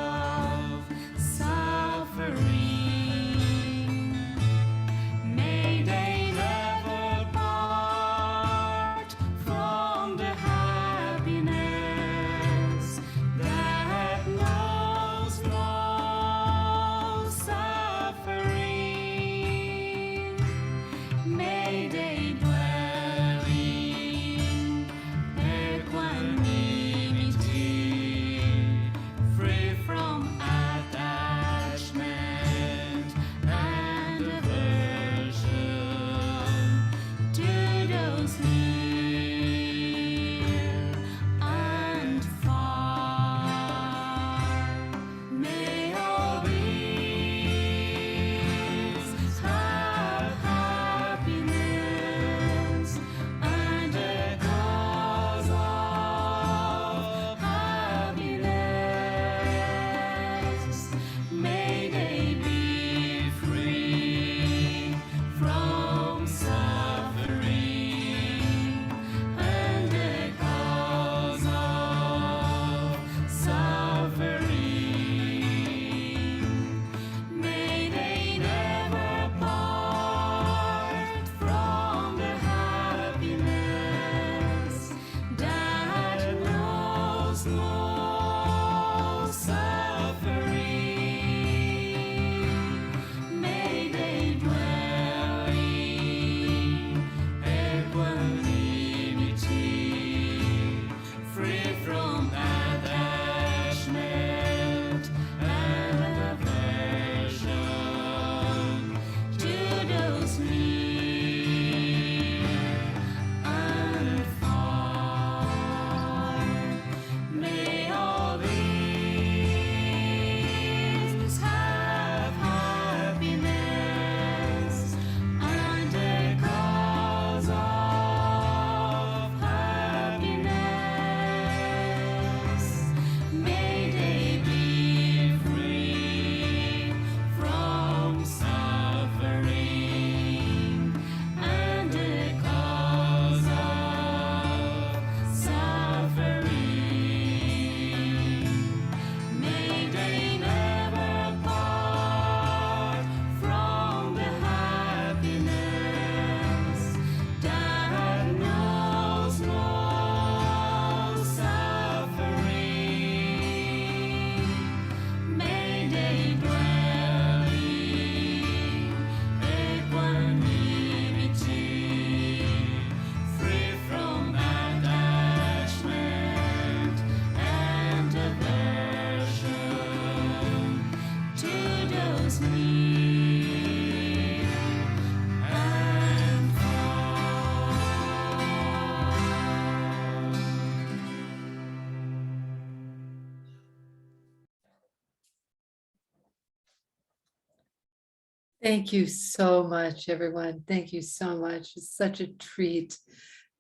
Thank you so much, everyone. Thank you so much. It's such a treat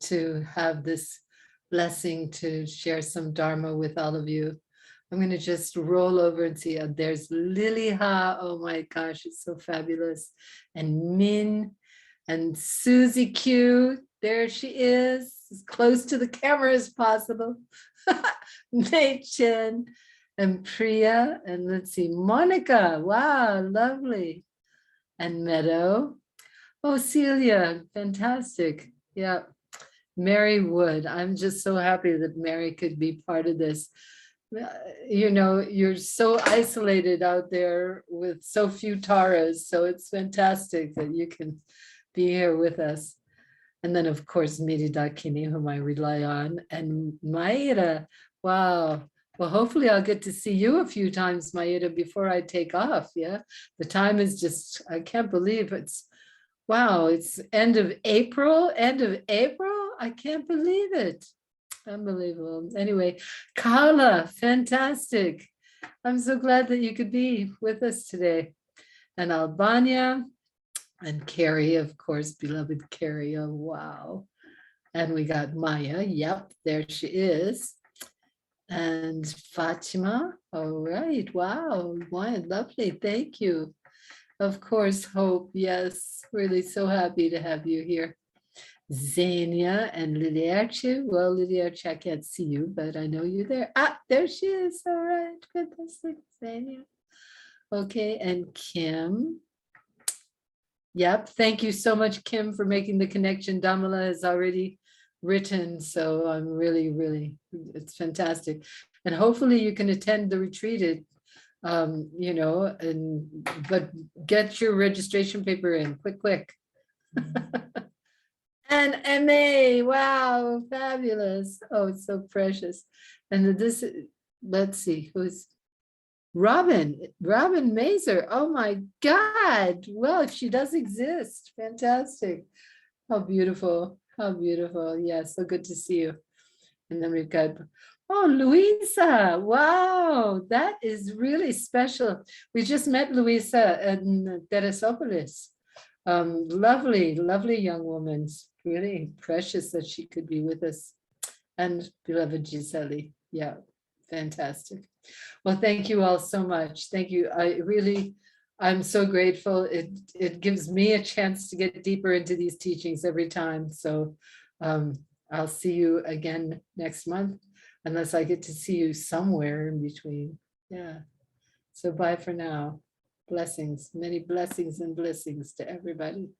to have this blessing to share some Dharma with all of you. I'm going to just roll over and see. There's Lily Ha. Oh my gosh, it's so fabulous. And Min and Susie Q. There she is, as close to the camera as possible. Mei Chen and Priya. And let's see, Monica. Wow, lovely. And Meadow. Oh, Celia, fantastic. Yeah. Mary Wood. I'm just so happy that Mary could be part of this. You know, you're so isolated out there with so few Taras, so it's fantastic that you can be here with us. And then, of course, Miri Dakini, whom I rely on, and Maida. Wow. Well, hopefully I'll get to see you a few times, Maida, before I take off. Yeah. The time is just, I can't believe it's, wow, it's end of April. I can't believe it. Unbelievable. Anyway, Carla, fantastic. I'm so glad that you could be with us today. And Albania and Carrie, of course, beloved Carrie. Oh, wow. And we got Maya. Yep, there she is. And Fatima. All right. Wow. Why, lovely. Thank you. Of course, Hope. Yes, really so happy to have you here. Xenia and Lidiachi. Well, Lidiachi, I can't see you, but I know you're there. Ah, there she is. All right. Goodness, Xenia. Okay, and Kim. Yep. Thank you so much, Kim, for making the connection. Damala has already written, so I'm really, it's fantastic. And hopefully you can attend the retreat, you know, but get your registration paper in quick. And MA, wow, fabulous. Oh, it's so precious. And this, let's see, who's Robin Mazer. Oh my God. Well, she does exist. Fantastic. How beautiful. How beautiful. Yeah, so good to see you. And then we've got, oh, Luisa. Wow, that is really special. We just met Luisa in Teresopolis. Lovely, lovely young woman. Really precious that she could be with us. And beloved Gisele. Yeah, fantastic. Well, thank you all so much. Thank you. I'm so grateful. It gives me a chance to get deeper into these teachings every time. So I'll see you again next month, unless I get to see you somewhere in between. Yeah. So bye for now. Blessings, many blessings and blessings to everybody.